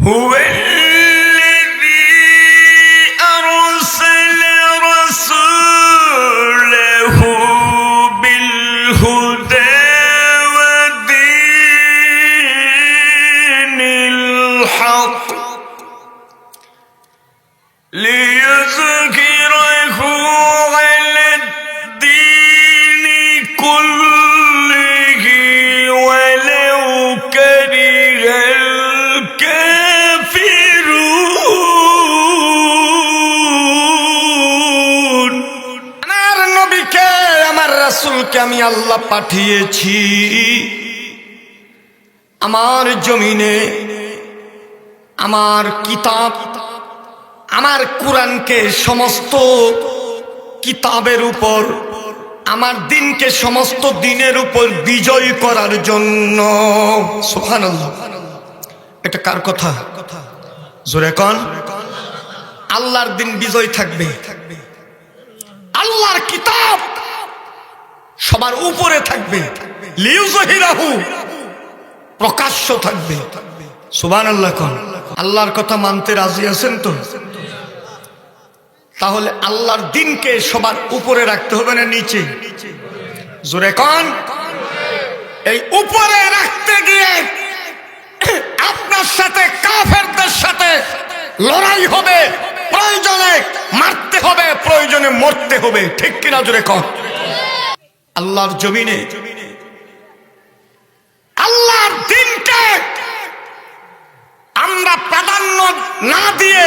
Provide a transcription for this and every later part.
هو الذي أرسل رسوله بالهدى ودين الحق ليظهره على الدين كله ولو كره الكافرون আমার নবীকে আমার রাসূলকে আমি আল্লাহ পাঠিয়েছি আমার জমিনে আমার কিতাব আমার কোরআনকে সমস্ত কিতাবের উপর আমার দিনকে সমস্ত দিনের উপর বিজয় করার জন্য। সুবহানাল্লাহ। এটা কার কথা? জোরে কোন? আল্লাহর দিন বিজয় থাকবে, আল্লাহর কিতাব সবার উপরে থাকবে, লিউযহিরাহু প্রকাশ্য থাকবে। সুবহানাল্লাহ কোন? আল্লাহর কথা মানতে রাজি আছেন তো? তাহলে আল্লাহর দিনকে সবার উপরে রাখতে হবে না নিচে? জোরে কোন? এই উপরে রাখতে গিয়ে আপনার সাথে কাফেরদের সাথে লড়াই হবে, প্রয়োজনে মারতে হবে, প্রয়োজনে মরতে হবে, ঠিক কিনা জোরে কোন? আল্লাহর জমিনে আল্লাহর দিনকে আমরা প্রাধান্য না দিয়ে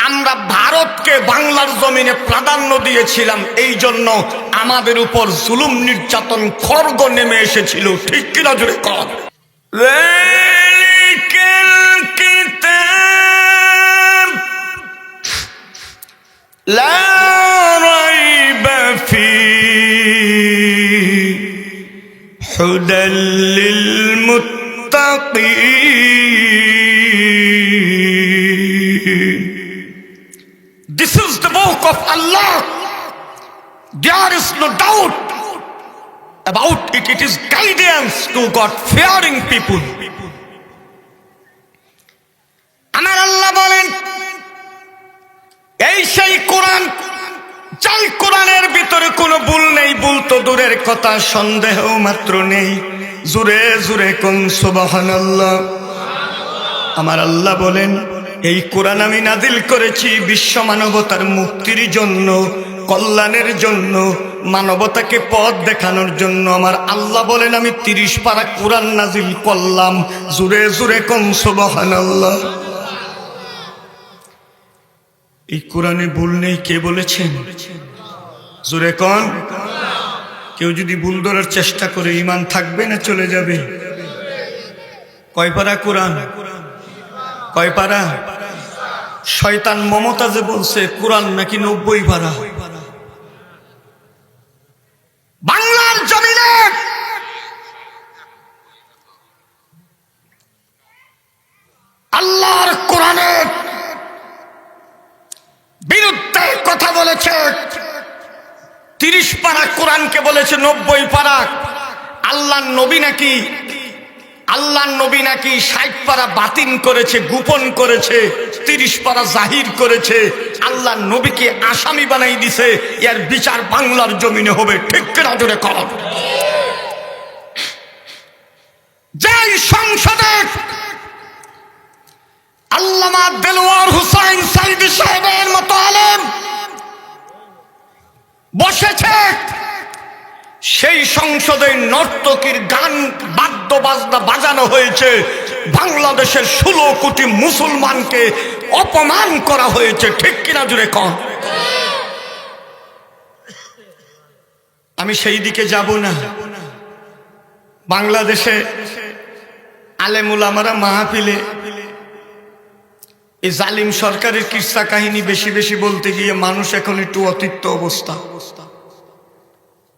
আমরা ভারতকে বাংলার জমিনে প্রাধান্য দিয়েছিলাম, এই জন্য আমাদের উপর জুলুম নির্যাতন খড়গ নেমে এসেছিল, ঠিক কিনা জোরে কর? লা রাইবা ফীহি হুদাল লিল মুত্তাকিন। This is the book of Allah. There is no doubt about it. It is guidance to God-fearing people. আমার আল্লাহ বলেন, এই সেই কোরআন, যাই কোরআনের ভিতরে কোনো ভুল নেই, ভুল তো দূরের কথা, সন্দেহ মাত্র নেই। জোরে জোরে কোন সুবহানাল্লাহ। আমার আল্লাহ বলেন, এই কোরআন আমি নাজিল করেছি বিশ্ব মানবতার মুক্তির জন্য, কল্যাণের জন্য, মানবতাকে পথ দেখানোর জন্য। আমার আল্লাহ বলেন, আমি 30 পারা কোরআন নাজিল করলাম। জোরে জোরে কোন সুবহানাল্লাহ। এই কোরআনে ভুল নেই, কে বলেছেন? জোরে কোন? কেউ যদি ভুল ধরার চেষ্টা করে ঈমান থাকবে না চলে যাবে? কয় পারা কোরআন? কয় পারা? শয়তান মমতাজে বলছে কোরআন নাকি 90 পারা। বাংলার জমিনে আল্লাহর কোরআনের বিরুদ্ধে কথা বলেছে, 30 পারা কোরআনকে বলেছে 90 পারা। আল্লাহর নবী নাকি 60 পারা বাতিল করেছে, গোপন করেছে, 30 পারা জাহির করেছে। আল্লাহর নবীকে আসামি বানাই দিছে, এর বিচার বাংলার জমিনে হবে, ঠিক কিনা জোরে কর? যেই সংসদে আল্লামা দেলোয়ার হোসেন সাইদি সাহেবের মতো আলেম বসেছে, সেই সংসদে নর্তকীর গান বাদ্য বাজনা বাজানো হয়েছে, বাংলাদেশের 16 কোটি মুসলমানকে অপমান করা হয়েছে, ঠিক কিনা জুড়ে কন? আমি সেই দিকে যাব না। বাংলাদেশে আলেম উলামারা মাহফিলে এই জালিম সরকারের কিস্সা কাহিনী বেশি বেশি বলতে গিয়ে মানুষ এখন একটু অতিষ্ঠ অবস্থা।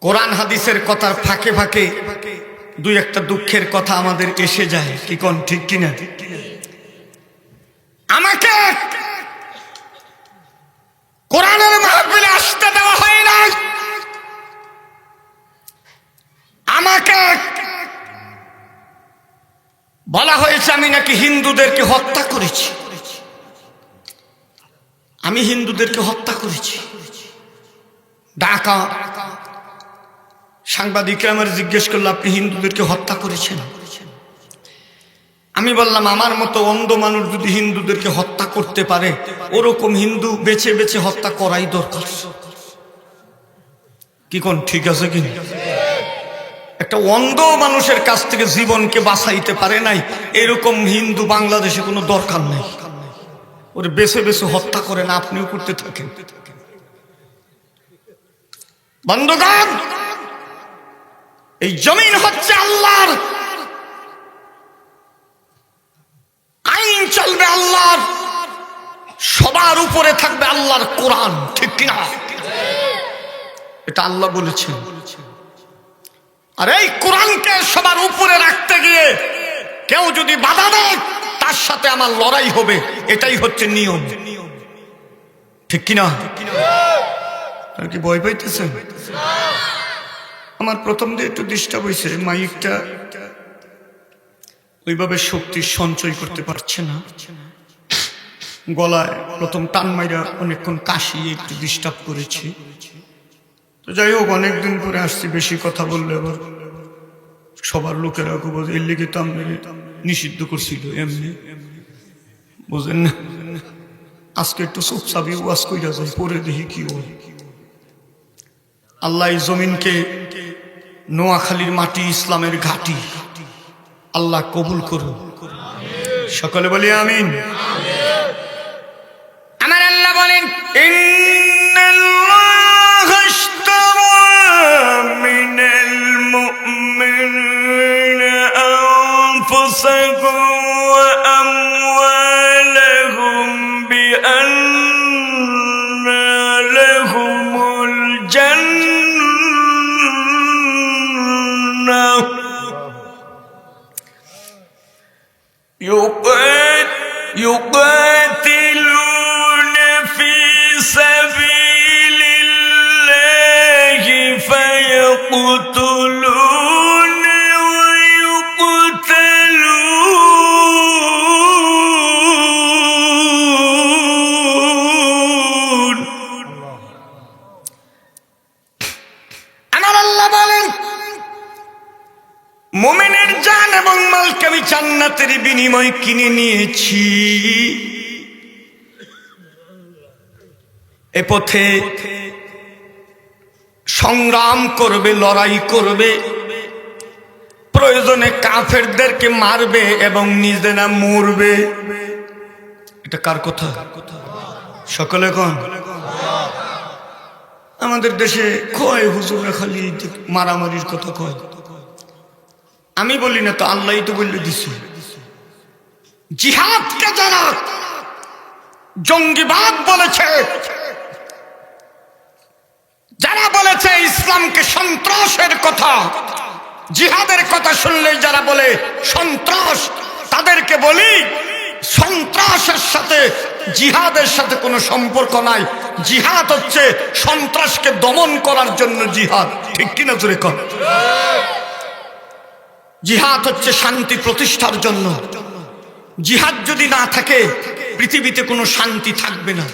কোরআন হাদিসের কথার ফাঁকে ফাঁকে দুই একটা দুঃখের কথা আমাদের এসে যায়, কি কোন ঠিক কিনা? আমাকে কোরআনের মাহফিলে আসতে দেওয়া হয় না, আমাকে বলা হয়েছে আমি নাকি হিন্দুদেরকে হত্যা করেছি। আমি হিন্দুদেরকে হত্যা করেছি। ঢাকা সাংবাদিকরা আমার জিজ্ঞেস করলো, আপনি হিন্দুদেরকে হত্যা করেছেন? আমি বললাম, আমার মতো অন্ধ মানুষ যদি হিন্দুদেরকে হত্যা করতে পারে, ওরকম হিন্দু বেছে বেছে হত্যা করাই দরকার। কি কোন ঠিক আছে কি? একটা অন্ধ মানুষের কাছ থেকে জীবনকে বাঁচাইতে পারে নাই, এরকম হিন্দু বাংলাদেশে কোনো দরকার নেই। ওরে বেছে বেছে হত্যা করেন, আপনিও করতে থাকেন। বন্ধুগণ, এই জমিন হচ্ছে আল্লাহর, আইন চলবে আল্লাহর, সবার উপরে থাকবে আল্লাহর কোরআন, ঠিক কিনা? এটা আল্লাহ বলেছেন। আর এই কোরআনকে সবার উপরে রাখতে গিয়ে কেউ যদি বাধা দেয়, তার সাথে আমার লড়াই হবে, এটাই হচ্ছে নিয়ম, ঠিক কিনা? আর কি ভয় পাইতেছেন? আমার প্রথম দিয়ে একটু ডিস্টার্ব হয়েছে, মাইকটা ওইভাবে শক্তি সঞ্চয় করতে পারছে না, গলায় প্রথম টান মাইরা অনেকক্ষণ কাশি একটু ডিস্টার্ব করেছি। তো যাই হোক, অনেকদিন পরে আসছি, বেশি কথা বললে আবার সবার লোকেরা এর লেগে তো আমি নিষিদ্ধ করছিল এমনি, বুঝেন না? আজকে একটু চুপচাপি ওয়াজ কইরা যাই, পরে দেখি কি হয়। আল্লাহ এই জমিনকে নোয়াখালীর মাটি, ইসলামের ঘাঁটি আল্লাহ কবুল করুন, সকলে বলি আমিন। আমার আল্লাহ বলেন, ইন্নাল্লাহা আশতারা মিনাল মুমিনিনা আনফুসাহুম ওয়া আমওয়ালাহুম বিআন্না লাহুমুল জান্নাহ يقاتلون في سبيل الله فيقتلون ويقتلون। আমার আল্লাহ বলেন, মুমিনের জান এবং মালকে আমি জান্নাতের বিনিময়ে কিনে নিয়েছি। এ পথে সংগ্রাম করবে, লড়াই করবে, প্রয়োজনে কাফেরদেরকে মারবে এবং নিজেরা মরবে। এটা কার কথা? সকলে কোন? আমাদের দেশে কয় হুজুররা খালি মারামারির কথা কয়। আমি বলি না তো, আল্লাহই তো বলে দিছে। জিহাদকে যারা জঙ্গিবাদ বলেছে, যারা বলেছে ইসলামকে সন্ত্রাসের কথা, জিহাদের কথা শুনলে যারা বলে সন্ত্রাস, তাদেরকে বলি সন্ত্রাসের সাথে জিহাদের সাথে কোনো সম্পর্ক নাই। জিহাদ হচ্ছে সন্ত্রাসকে দমন করার জন্য জিহাদ, ঠিক কিনা জোরে কর? জিহাদ হচ্ছে শান্তি প্রতিষ্ঠার জন্য। জিহাদ যদি না থাকে, পৃথিবীতে কোনো শান্তি থাকবে না,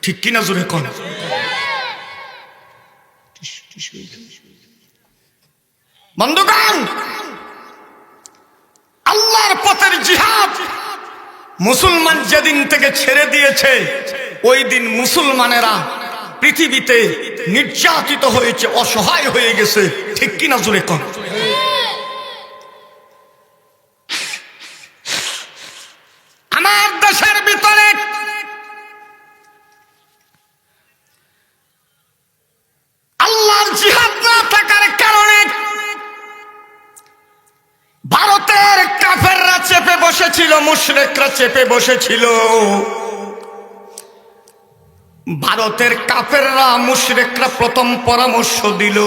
ঠিক কিনা জোরে কর? বন্ধুগণ, আল্লাহর পথের জিহাদ মুসলমান যেদিন থেকে ছেড়ে দিয়েছে, ওই দিন মুসলমানেরা পৃথিবীতে নির্যাতিত হয়েছে, অসহায় হয়ে গেছে, ঠিক কিনা জোরে কর? আমার দেশের ভিতরে আল্লাহর জিহাদ না থাকার কারণে ভারতের কাফেররা চেপে বসেছিল, মুশরিকরা চেপে বসেছিল। ভারতের কাফেররা, মুশরিকরা প্রথম পরামর্শ দিল,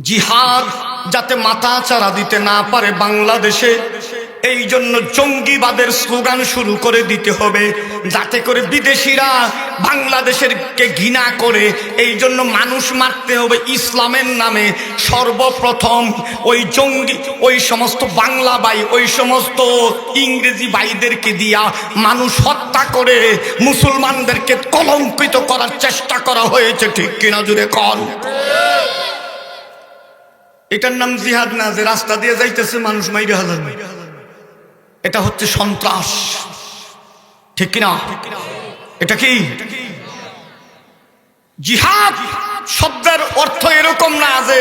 জিহাদ যাতে মাথাচাড়া দিতে না পারে বাংলাদেশে, এই জন্য জঙ্গিবাদের স্লোগান শুরু করে দিতে হবে, যাতে করে বিদেশিরা বাংলাদেশের কে ঘৃণা করে। এই জন্য মানুষ মারতে হবে ইসলামের নামে। সর্বপ্রথম ওই জঙ্গি, ওই সমস্ত বাংলা ভাই, ওই সমস্ত ইংরেজি ভাইদেরকে দিয়া মানুষ হত্যা করে মুসলমানদেরকে কলঙ্কিত করার চেষ্টা করা হয়েছে, ঠিক কিনা জুড়ে কন? এটার নাম জিহাদ না, যে রাস্তা দিয়ে যাইতেছে মানুষ মাইরে হাজার, এটা হচ্ছে সন্ত্রাস, ঠিক কিনা? এটা কি জিহাদ শব্দের অর্থ এরকম না যে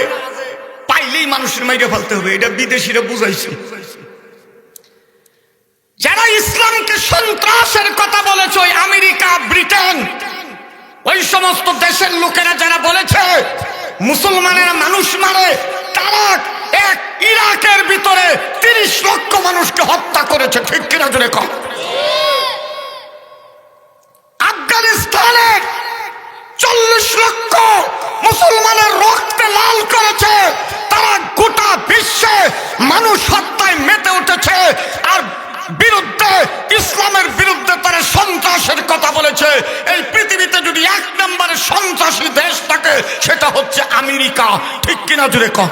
পাইলেই মানুষের মাইরে ফেলতে হবে, এটা বিদেশিরা বুঝাইছে। যারা ইসলামকে সন্ত্রাসের কথা বলেছে, ওই আমেরিকা, ব্রিটেন, ওই সমস্ত দেশের লোকেরা যারা বলেছে মুসলমানেরা মানুষ মারে, তারা এক ইরাকের ভিতরে 30 লক্ষ মানুষকে হত্যা করেছে, ঠিক কিনা জোরে কম? আফগানিস্তানে 40 লক্ষ মুসলমানের রক্তে লাল করেছে। তারা গোটা বিশ্বে মানুষ হত্যায় মেতে উঠেছে, আর বিরুদ্ধে, ইসলামের বিরুদ্ধে তারা সন্ত্রাসের কথা বলেছে। এই পৃথিবীতে যদি 1 নম্বরের সন্ত্রাসী দেশ থাকে, সেটা হচ্ছে আমেরিকা, ঠিক কিনা জুড়ে কম?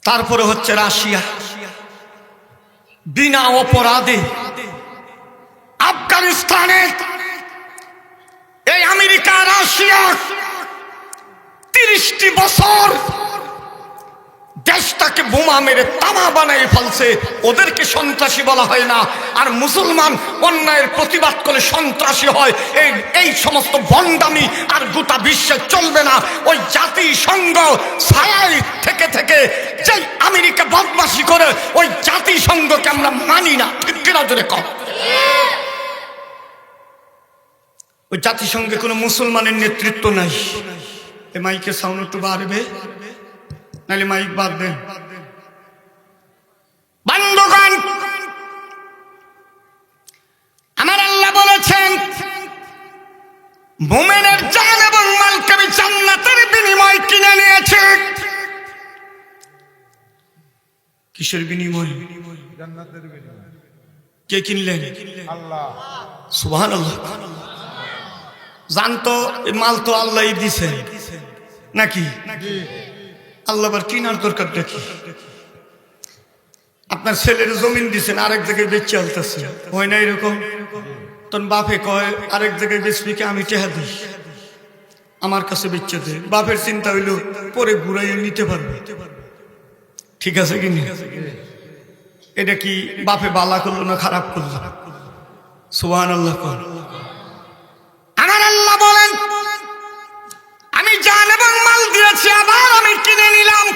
তারপরে হচ্ছে রাশিয়া, বিনা অপরাধে আফগানিস্তানে এই আমেরিকা, রাশিয়া 30টি বছর দেশটাকে বোমা মেরে তামা বানাই ফেলছে। ওদেরকে সন্ত্রাসী বলা হয় না। আর মুসলমান অন্যায়ের প্রতিবাদ করে সন্ত্রাসী হয়, এই সমস্ত ভণ্ডামি আর গোটা বিশ্বে চলবে না। ওই জাতিসংঘ ছায়ায় থেকে থেকে যে আমেরিকা বদমাশি করে, ওই জাতিসংঘকে আমরা মানি না, ঠিক কিনা জোরে কম? ওই জাতিসংঘে কোনো মুসলমানের নেতৃত্ব নাই। এই মাইকের সাউন্ড একটু বাড়বে, নাহলে মাইক বাদ দেন। বন্ধুগণ, আমার আল্লাহ বলেছেন মুমিনের জান এবং মালকে আমি জান্নাতের বিনিময় কিনে নিয়েছি। কিসের বিনিময়? জান্নাতের বিনিময়। কে কিনলেন? আল্লাহ। সুবহানাল্লাহ। জানতো মাল তো আল্লাহই দিছেন নাকি? আল্লাহ আবার কিনার দরকারটা কি? আপনার ছেলের জমিন দিছেন, আরেক জায়গায় বেচে আলতেছে, হয় না এরকম? তখন বাপে কয় আরেক জায়গায় বেচবি কি, আমি টেহা দিই, আমার কাছে বেচে দে। বাপের চিন্তা হইল পরে ঘুরাইয়ে নিতে পারবে, ঠিক আছে কিনি? এটা কি বাপে বালা করলো না খারাপ করলো? সুবহানাল্লাহ। আমার আল্লাহ বলেন আমি জান এবং মাল দিয়েছি, আবার আমি কিনে নিলাম,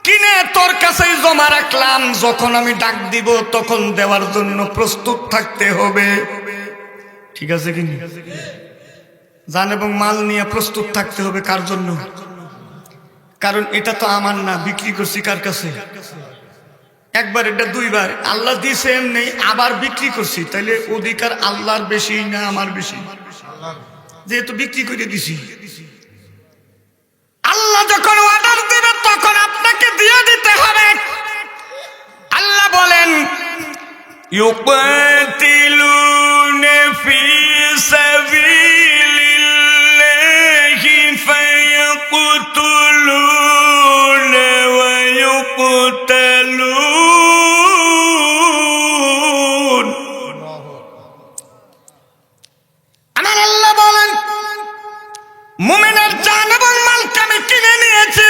কিনে তোর কাছেই জমা রাখলাম। যখন আমি ডাক দিব তখন দেওয়ার জন্য প্রস্তুত থাকতে হবে, ঠিক আছে কিনি? জান এবং মাল নিয়ে প্রস্তুত থাকতে হবে। কার জন্য? কারণ এটা তো আমার না, বিক্রি করছি কার কাছে? একবার, এটা দুইবার। আল্লাহ দিছে এমনি, আবার বিক্রি করছি, তাইলে অধিকার আল্লাহর বেশি না আমার বেশি? যেহেতু বিক্রি করে দিছি। আল্লাহ যখন অর্ডার দেবে তখন আপনাকে দিয়ে দিতে হবে। আল্লাহ বলেন ইউকাতিলুনা ফি সাবিলিল্লাহি ফায়াকুতুলুনা ওয়া ইউকতালুন। আমার আল্লাহ বলেন মুমিনের জান এবং মালকে আমি কিনে নিয়েছি।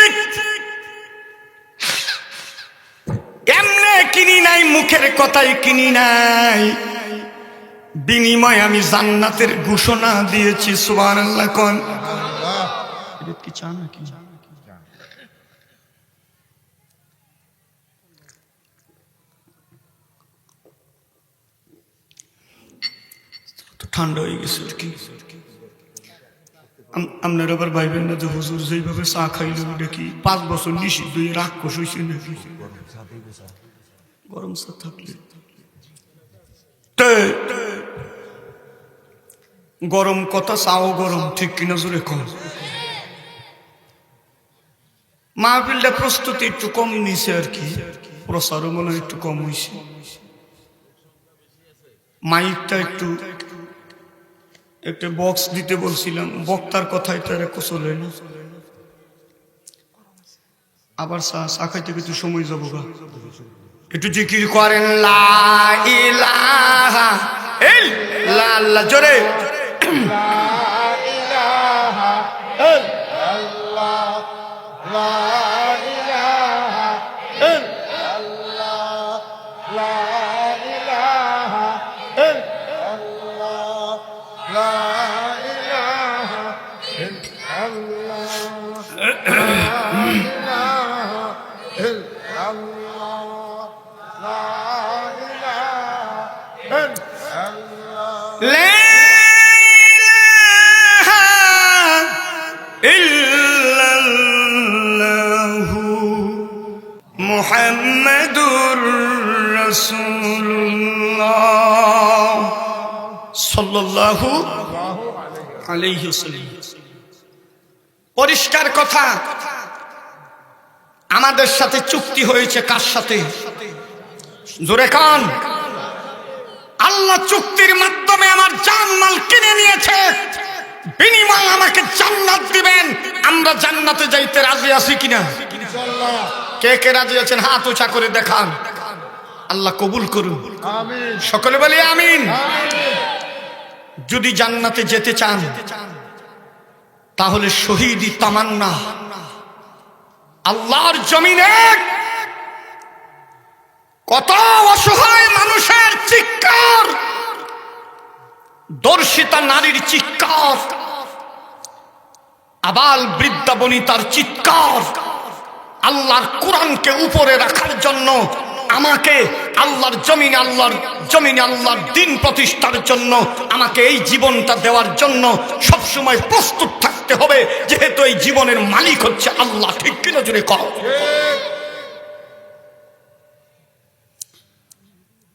এমনে কিনি নাই, মুখের কথাই কিনি নাই, বিনিময়ে আমি জান্নাতের ঘোষণা দিয়েছি। সুবহানাল্লাহ। কোন কি চান নাকি? ঠান্ডা হয়ে গেছে কি? আপনার আবার ভাইবেন না যে হুজুর যেইভাবে চা খাইল ওটা কি 5 বছর নিষিদ্ধ রাক্ষস হয়েছে নাকি? গরম চা থাকলে গরম কথা, চাও গরম, ঠিক কিনা জোরে কম? মাহফিলটা প্রস্তুতি একটু কম নিছে আর কি, প্রচারও মনে হয় একটু কম হয়েছে, মাইকটা একটু একটা বক্স দিতে বলছিলাম, বক্তার কথাই তো এরা চলে না, আবার চা খাইতে কিছু সময় যাবো গা, একটু জিকির করেন লা ইলাহা ইল্লাল্লাহ, জোরে মুহাম্মাদুর রাসূলুল্লাহ সাল্লাল্লাহু আলাইহি ওয়াসাল্লাম। পরিষ্কার কথা, আমাদের সাথে চুক্তি হয়েছে কার সাথে? জোরে কান। আল্লাহ চুক্তির মাধ্যমে আমার জানমাল কিনে নিয়েছে, বিনিময়ে আমাকে জান্নাত দিবেন। আমরা জান্নাতে যাইতে রাজি আছি কিনা? ইনশাআল্লাহ। কে কে রাজি আছেন হাত উঁচা করে দেখান। আল্লাহ কবুল করুন, আমিন। সকলে বলি আমিন। যদি জান্নাতে যেতে চান তাহলে শহীদি তামান্না, আল্লাহর জমিনে কত অসহায় মানুষের চিৎকার, দর্শিতা নারীর চিৎকার, আবাল বৃদ্ধা বনিতার চিৎকার, আল্লাহর কোরআনকে উপরে রাখার জন্য আমাকে আল্লাহর জমিনে আল্লাহর দ্বীন প্রতিষ্ঠার জন্য আমাকে এই জীবনটা দেওয়ার জন্য সবসময় প্রস্তুত থাকতে হবে, যেহেতু এই জীবনের মালিক হচ্ছে আল্লাহ। ঠিক কিনা জোরে কও।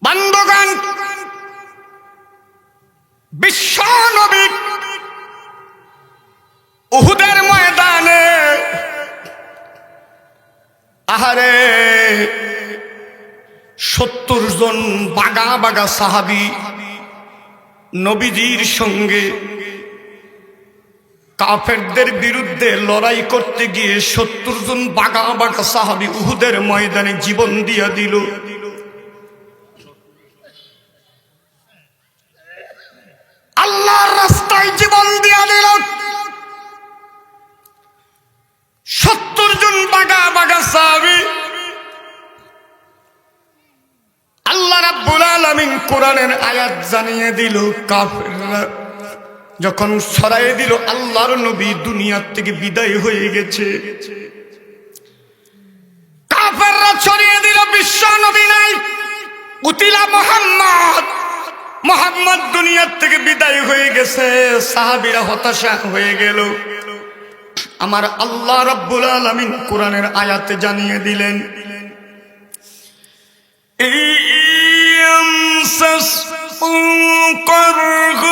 বান্দগান, বিশ্ব নবী উহুদের ময়দানে আহারে 70 জন বাগা বাগা সাহাবী নবীজির সঙ্গে কাফেরদের বিরুদ্ধে লড়াই করতে গিয়ে 70 জন বাগা বাগা সাহাবী উহুদের ময়দানে জীবন দিয়া দিল। আল্লাহর রাস্তায় জীবন দিয়া দিল। 70 জন বাগা বাগা সাহাবী। আল্লাহ রাব্বুল আলামিন কোরআনের আয়াত জানিয়ে দিল, কাফেররা যখন ছড়াইয়ে দিল আল্লাহর নবী দুনিয়ার থেকে বিদায় হয়ে গেছে, কাফেররা ছড়িয়ে দিল বিশ্ব নবী নাই, উতিলা মুহাম্মদ দুনিয়ার থেকে বিদায় হয়ে গেছে। সাহাবীরা হতাশা হয়ে গেল। আমার আল্লাহ রাব্বুল আলামিন কোরআনের আয়াতে জানিয়ে দিলেন, قرغ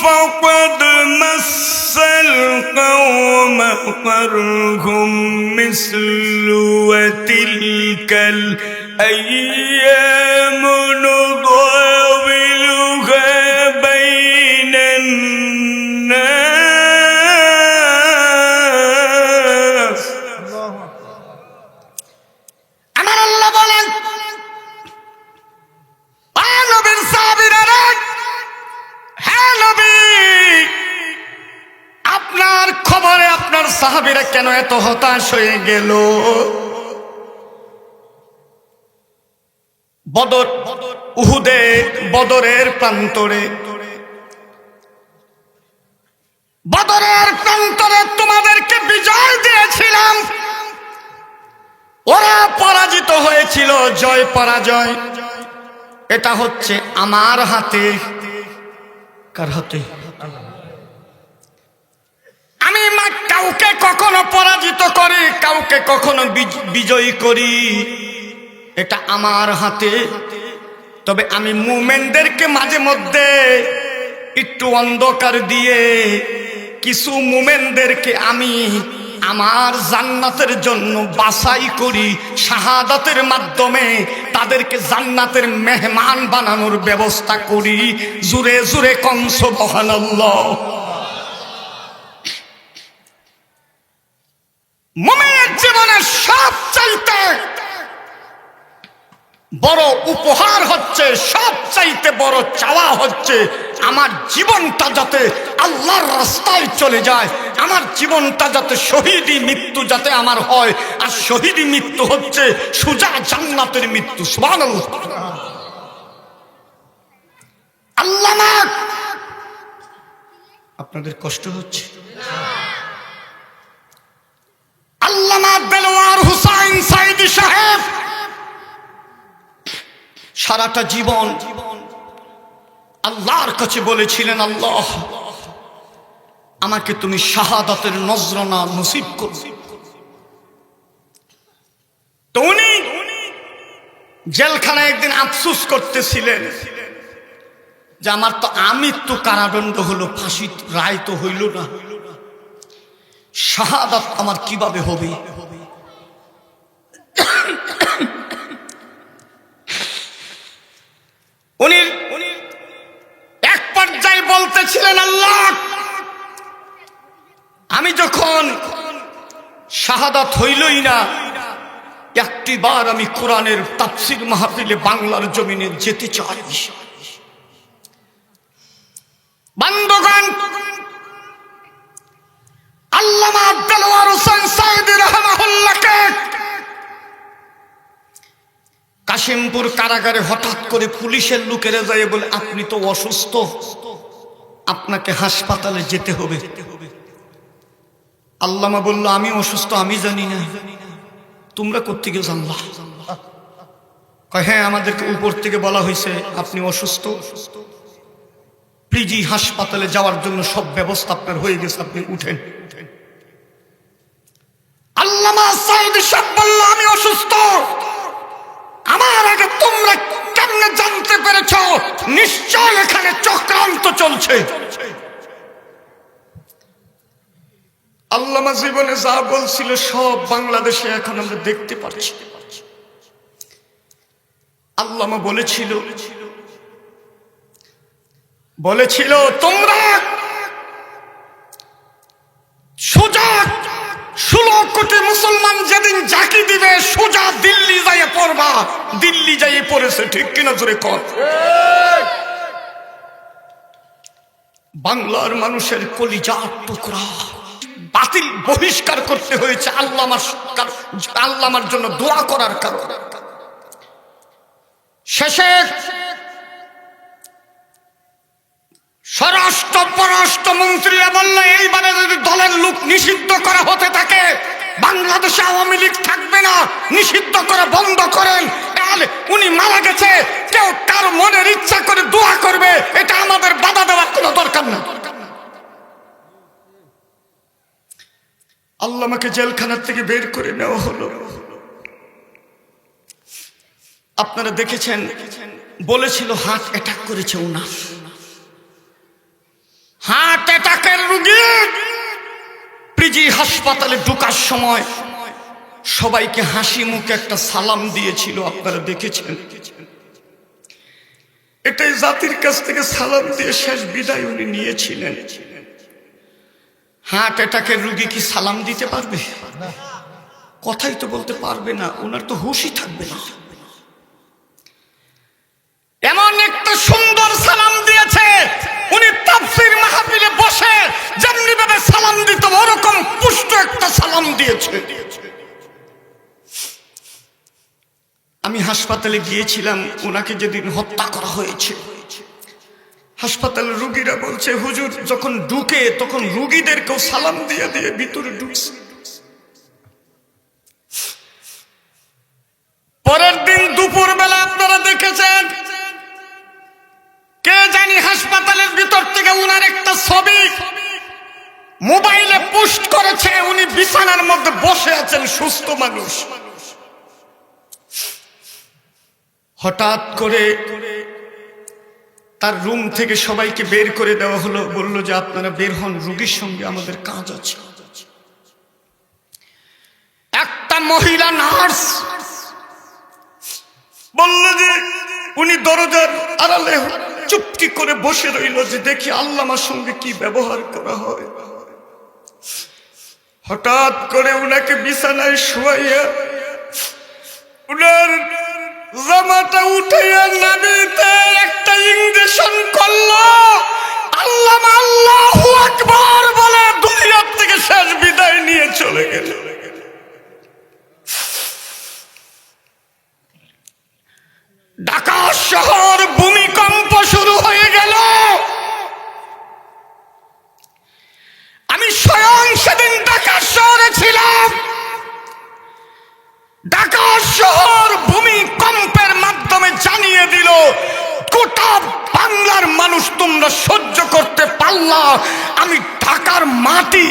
فقد مس القوم قرغ مثل وتلك الأيام نداولها بين الناس। আমার আল্লাহ বলেন, আপনার খবরে আপনার সাহাবীরা কেন এত হতাশ হয়ে গেল? বদরের প্রান্তরে তোমাদেরকে বিজয় দিয়েছিলাম, ওরা পরাজিত হয়েছিল। জয় পরাজয় এটা হচ্ছে আমার হাতে। কার হাতে? আমি কাউকে কখনো পরাজিত করি, কাউকে কখনো বিজয়ী করি, এটা আমার হাতে। তবে আমি মুমিনদেরকে মাঝে মধ্যে একটু অন্ধকার দিয়ে কিছু মুমিনদেরকে আমি আমার জান্নাতের জন্য বাছাই করি শাহাদাতের মাধ্যমে, তাদেরকে জান্নাতের মেহমান বানানোর ব্যবস্থা করি। জোরে জোরে কোন সুবহানাল্লাহ। মুমিনের জীবনে সবচাইতে বড় উপহার হচ্ছে, সবচাইতে বড় চাওয়া হচ্ছে আমার জীবনটা যাতে আল্লাহর রাস্তায় চলে যায়, আমার জীবনটা যাতে শহীদি মৃত্যু যাতে আমার হয়। আর শহীদি মৃত্যু হচ্ছে সুজা জান্নাতের মৃত্যু। সুবহানাল্লাহ। আল্লামা, আপনাদের কষ্ট হচ্ছে? আল্লামা দেলোয়ার হুসাইন সাইদি সাহেব সারাটা জীবন আল্লাহর কাছে বলেছিলেন, আল্লাহ আমাকে তুমি শাহাদাতের নজরানা নসিব করো। তো উনি জেলখানায় একদিন আফসোস করতেছিলেন যে আমার তো আমৃত্যু কারাদণ্ড হলো, ফাঁসি রায় তো হইল না, শাহাদাত আমার কিভাবে হবে? উনি এক পর্যায়ে বলতেছিলেন, আল্লাহ আমি যখন শাহাদাত হইলই না, একটিবার আমি কোরআনের তাফসীর মাহফিলে বাংলার জমিনে যেতে চাই। বন্ধুগণ, আল্লামা দেলোয়ার হোসেন সাইদি রাহমাহুল্লাহকে কাশিমপুর কারাগারে হঠাৎ করে পুলিশের লোকেরা যায় বলে, আপনি তো অসুস্থ, আপনাকে হাসপাতালে যেতে হবে। আল্লামা বলল, আমি অসুস্থ আমি জানি না, তোমরা কোত্থেকে জানলা? কয়, হ্যাঁ আমাদেরকে উপর থেকে বলা হয়েছে আপনি অসুস্থ, পিজি হাসপাতালে যাওয়ার জন্য সব ব্যবস্থা আপনার হয়ে গেছে, আপনি উঠেন। আল্লামা সাইদি সাহেব বলল, আমি অসুস্থ, আমার আগে তোমরা কেমনে জানতে পেরেছ? নিশ্চয় এখানে চক্রান্ত চলছে। আল্লামা জীবনে যা বলছিল সব বাংলাদেশে এখন আমরা দেখতে পাচ্ছি। আল্লামা বলেছিল তোমরা সোজা 16 কোটি মুসলমান যেদিন জাকি দিবে সোজা দিল্লি যাইয়ে পড়বা। দিল্লি যাইয়ে পড়েছে, ঠিক কিনা জোরে কর। বাংলার মানুষের কলিজার টুকরা বাতিল বহিষ্কার করতে হয়েছে আল্লামার জন্য দোয়া করার কারণে। শেষে স্বরাষ্ট্র পররাষ্ট্র মন্ত্রীরা বলল, এইবারে যদি দলের লোক নিষিদ্ধ করা হতে থাকে, বাংলাদেশে আওয়ামী লীগ থাকবে না, নিষিদ্ধ করা বন্ধ করেন। তাহলে উনি মারা গেছে, কেউ তার মনের ইচ্ছা করে দোয়া করবে, এটা আমাদের বাধা দেওয়ার কোনো দরকার না। আল্লামাকে জেলখানার থেকে বের করে নেওয়া হলো। আপনারা দেখেছেন, বলেছিল হার্ট অ্যাটাক করেছে ওনার। হার্ট অ্যাটাকের রোগী পিজি হাসপাতালে ঢোকার সময় সবাইকে হাসি মুখে একটা সালাম দিয়েছিল, আপনারা দেখেছেন। এটাই জাতির কাছ থেকে সালাম দিয়ে শেষ বিদায় উনি নিয়েছিলেন। হার্ট অ্যাটাকের রোগী কি সালাম দিতে পারবে? কথাই তো বলতে পারবে না, ওনার তো হুঁশই থাকবে না। এমন একটা সুন্দর সালাম দিয়েছে, উনি তাফসীর মাহফিলে বসে যেমনি ভাবে সালাম দিত ওরকম পুষ্ট একটা সালাম দিয়েছে। আমি হাসপাতালে গিয়েছিলাম ওনাকে যেদিন হত্যা করা হয়েছে। হাসপাতালের রোগীরা বলছে, হুজুর যখন ঢুকে তখন রোগীদেরকেও সালাম দিয়ে দিয়ে ভিতরে ঢুকছে। পরের দিন দুপুর বেলা আপনারা দেখেছেন, কে জানি হাসপাতালের ভিতর থেকে উনার একটা ছবি মোবাইলে পোস্ট করেছে, উনি বিছানার মধ্যে বসে আছেন, সুস্থ মানুষ। হঠাৎ করে তার রুম থেকে সবাইকে বের করে দেওয়া হলো, বলল যে আপনারা বের হন, রোগীর সঙ্গে আমাদের কাজ আছে। মহিলা নার্স বলল যে উনি দরজার আড়ালে চুপটি করে বসে রইল যে দেখি আল্লামার সঙ্গে কি ব্যবহার করা হয়। হঠাৎ করে উনাকে বিছানায় শুয়াইয়া উনার জামাটা উঠাইয়া নাবিতে একটা ইঞ্জেকশন করলো। আল্লামা আল্লাহু আকবার বলে দুনিয়া থেকে শেষ বিদায় নিয়ে চলে গেল। ঢাকা শহর ভূমিকম্প শুরু হয়ে গেল। আমি স্বয়ং সেদিন ঢাকা শহরে ছিলাম। ঢাকা শহর ভূমিকম্পের মাধ্যমে জানিয়ে দিল গোটা বাংলার মানুষ তোমরা সহ্য করতে পারলা, আমি ঢাকার মাটি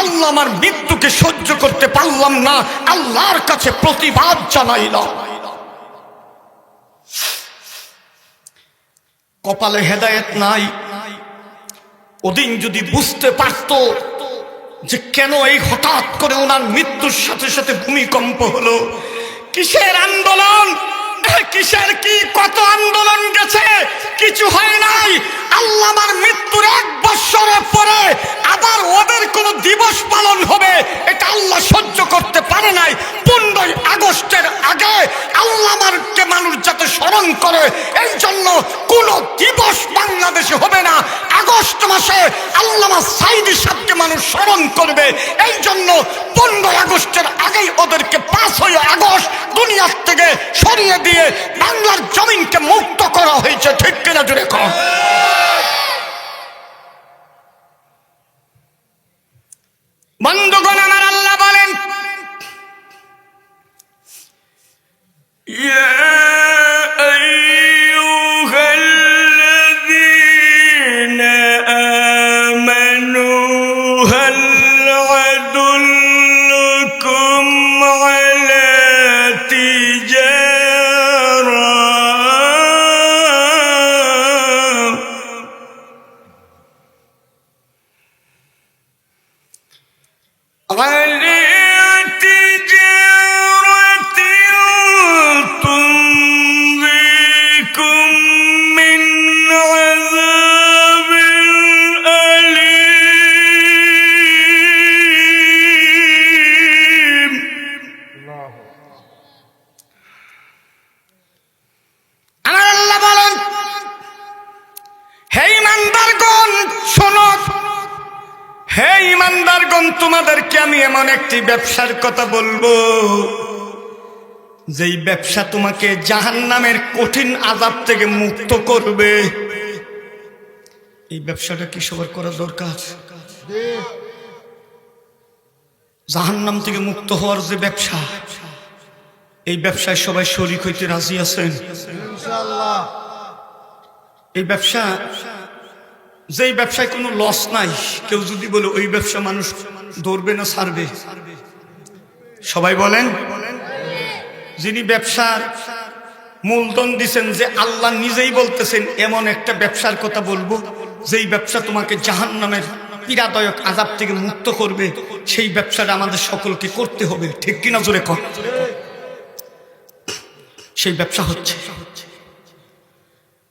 আল্লামার মৃত্যুকে সহ্য করতে পারলাম না, আল্লাহর কাছে প্রতিবাদ জানাইলাম। কপালে হেদায়েত নাই। ওদিন যদি বুঝতে পারতো যে কেন এই হঠাৎ করে ওনার মৃত্যুর সাথে সাথে ভূমিকম্প হলো, কিসের আন্দোলন, কিসের কি কত আন্দোলন গেছে, কিছু হয় নাই। আল্লামার মৃত্যুর 1 বছরের পরে আবার ওদের কোন দিবস পালন হবে, এটা আল্লাহ সহ্য করতে পারে নাই। 15 আগস্টের আগে আল্লামারকে মানুষ যাতে স্মরণ করে, এই জন্য কোন দিবস বাংলাদেশে হবে না। আগস্ট মাসে আল্লামা সাঈদী সাহেবকে মানুষ স্মরণ করবে, এই জন্য 15 আগস্টের আগেই ওদেরকে 5 আগস্ট দুনিয়ার থেকে সরিয়ে দিয়ে বাংলার জমিনকে মুক্ত করা হয়েছে। ঠিক কিনা জুড়ে কর। বন্ধুগণ আমার, আল্লাহ বলেন ইয়া আইয়ুহাল্লাযীনা আমানু হাল আদুল্লুকুম আলা তিজারা তোমাদেরকে আমি এমন একটি ব্যবসার কথা বলবো, যেই ব্যবসা তোমাকে জাহান্নামের কঠিন আযাব থেকে মুক্ত করবে। এই ব্যবসাটা কি সবার করা দরকার? জাহান্নাম থেকে মুক্ত হওয়ার যে ব্যবসা, এই ব্যবসায় সবাই শরীক হইতে রাজি আছেন ইনশাআল্লাহ। এই ব্যবসা, যেই ব্যবসায় কোনো লস নাই, কেউ যদি বলে ওই ব্যবসা মানুষ ধরবে না ছাড়বে? সবাই বলেন। যিনি ব্যবসার মূলধন দিচ্ছেন, যে আল্লাহ নিজেই বলতেছেন এমন একটা ব্যবসার কথা বলবো যেই ব্যবসা তোমাকে জাহান্নামের পীড়াদায়ক আযাব থেকে মুক্ত করবে, সেই ব্যবসাটা আমাদের সকলকে করতে হবে। ঠিক কিনা জোরে কর। সেই ব্যবসা হচ্ছে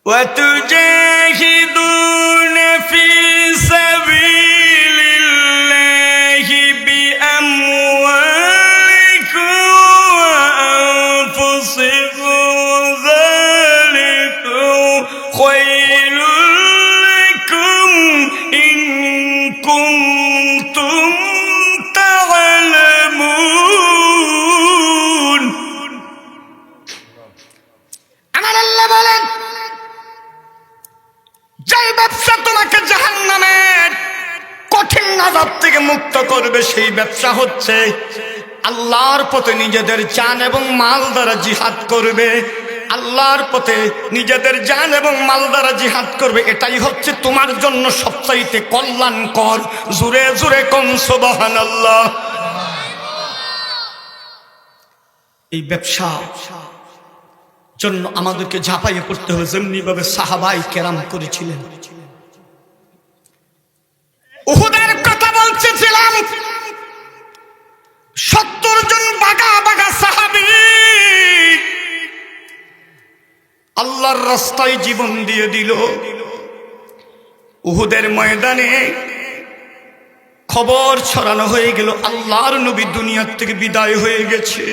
وَتُجَاهِدُونَ فِي سَبِيلِ اللَّهِ بِأَمْوَالِكُمْ وَأَنفُسِكُمْ ذَلِكُمْ خَيْرٌ لَكُمْ إِن كُنتُمْ تَعْلَمُونَ। আমার আল্লাহ বলেন, যে ব্যবসা তোমাকে জাহান্নামের কঠিন আযাব থেকে মুক্ত করবে, সেই ব্যবসা হচ্ছে আল্লাহর পথে নিজেদের জান এবং মাল দ্বারা জিহাদ করবে। আল্লাহর পথে নিজেদের জান এবং মাল দ্বারা জিহাদ করবে, এটাই হচ্ছে তোমার জন্য সবচাইতে কল্যাণকর। জোরে জোরে কোন সুবহানাল্লাহ। এই ব্যবসা জন্য আমাদেরকে ঝাঁপাইয়ে পড়তে হবে, যেমনি ভাবে সাহাবায়ে কেরাম করেছিলেন। উহুদের কথা বলতেছিলাম, 70 জন বাঘা আল্লাহর রাস্তায় জীবন দিয়ে দিল। উহুদের ময়দানে খবর ছড়ানো হয়ে গেল আল্লাহর নবী দুনিয়ার থেকে বিদায় হয়ে গেছে।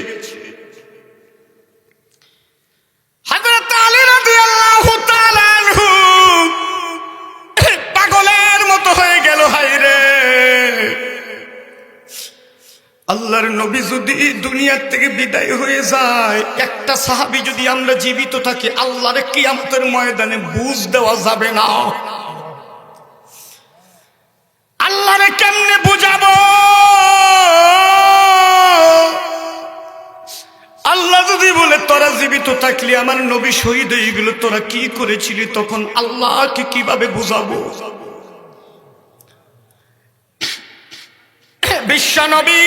হযরত আলী রাদিয়াল্লাহু তাআলা আনহু পাগলের মতো হয়ে গেল, হায়রে আল্লাহর নবী যদি দুনিয়ার থেকে বিদায় হয়ে যায়, একটা সাহাবী যদি আমরা জীবিত থাকি, আল্লাহর কিয়ামতের ময়দানে বুঝ দেওয়া যাবে না। আল্লাহরে কেমনে বুঝাবো? আল্লাহ যদি বলে তোরা জীবিত থাকলি, আমার নবী শহীদ হয়ে গেল, তোরা কি করেছিলি, তখন আল্লাহকে কিভাবে বুঝাবো? বিশ্বনবী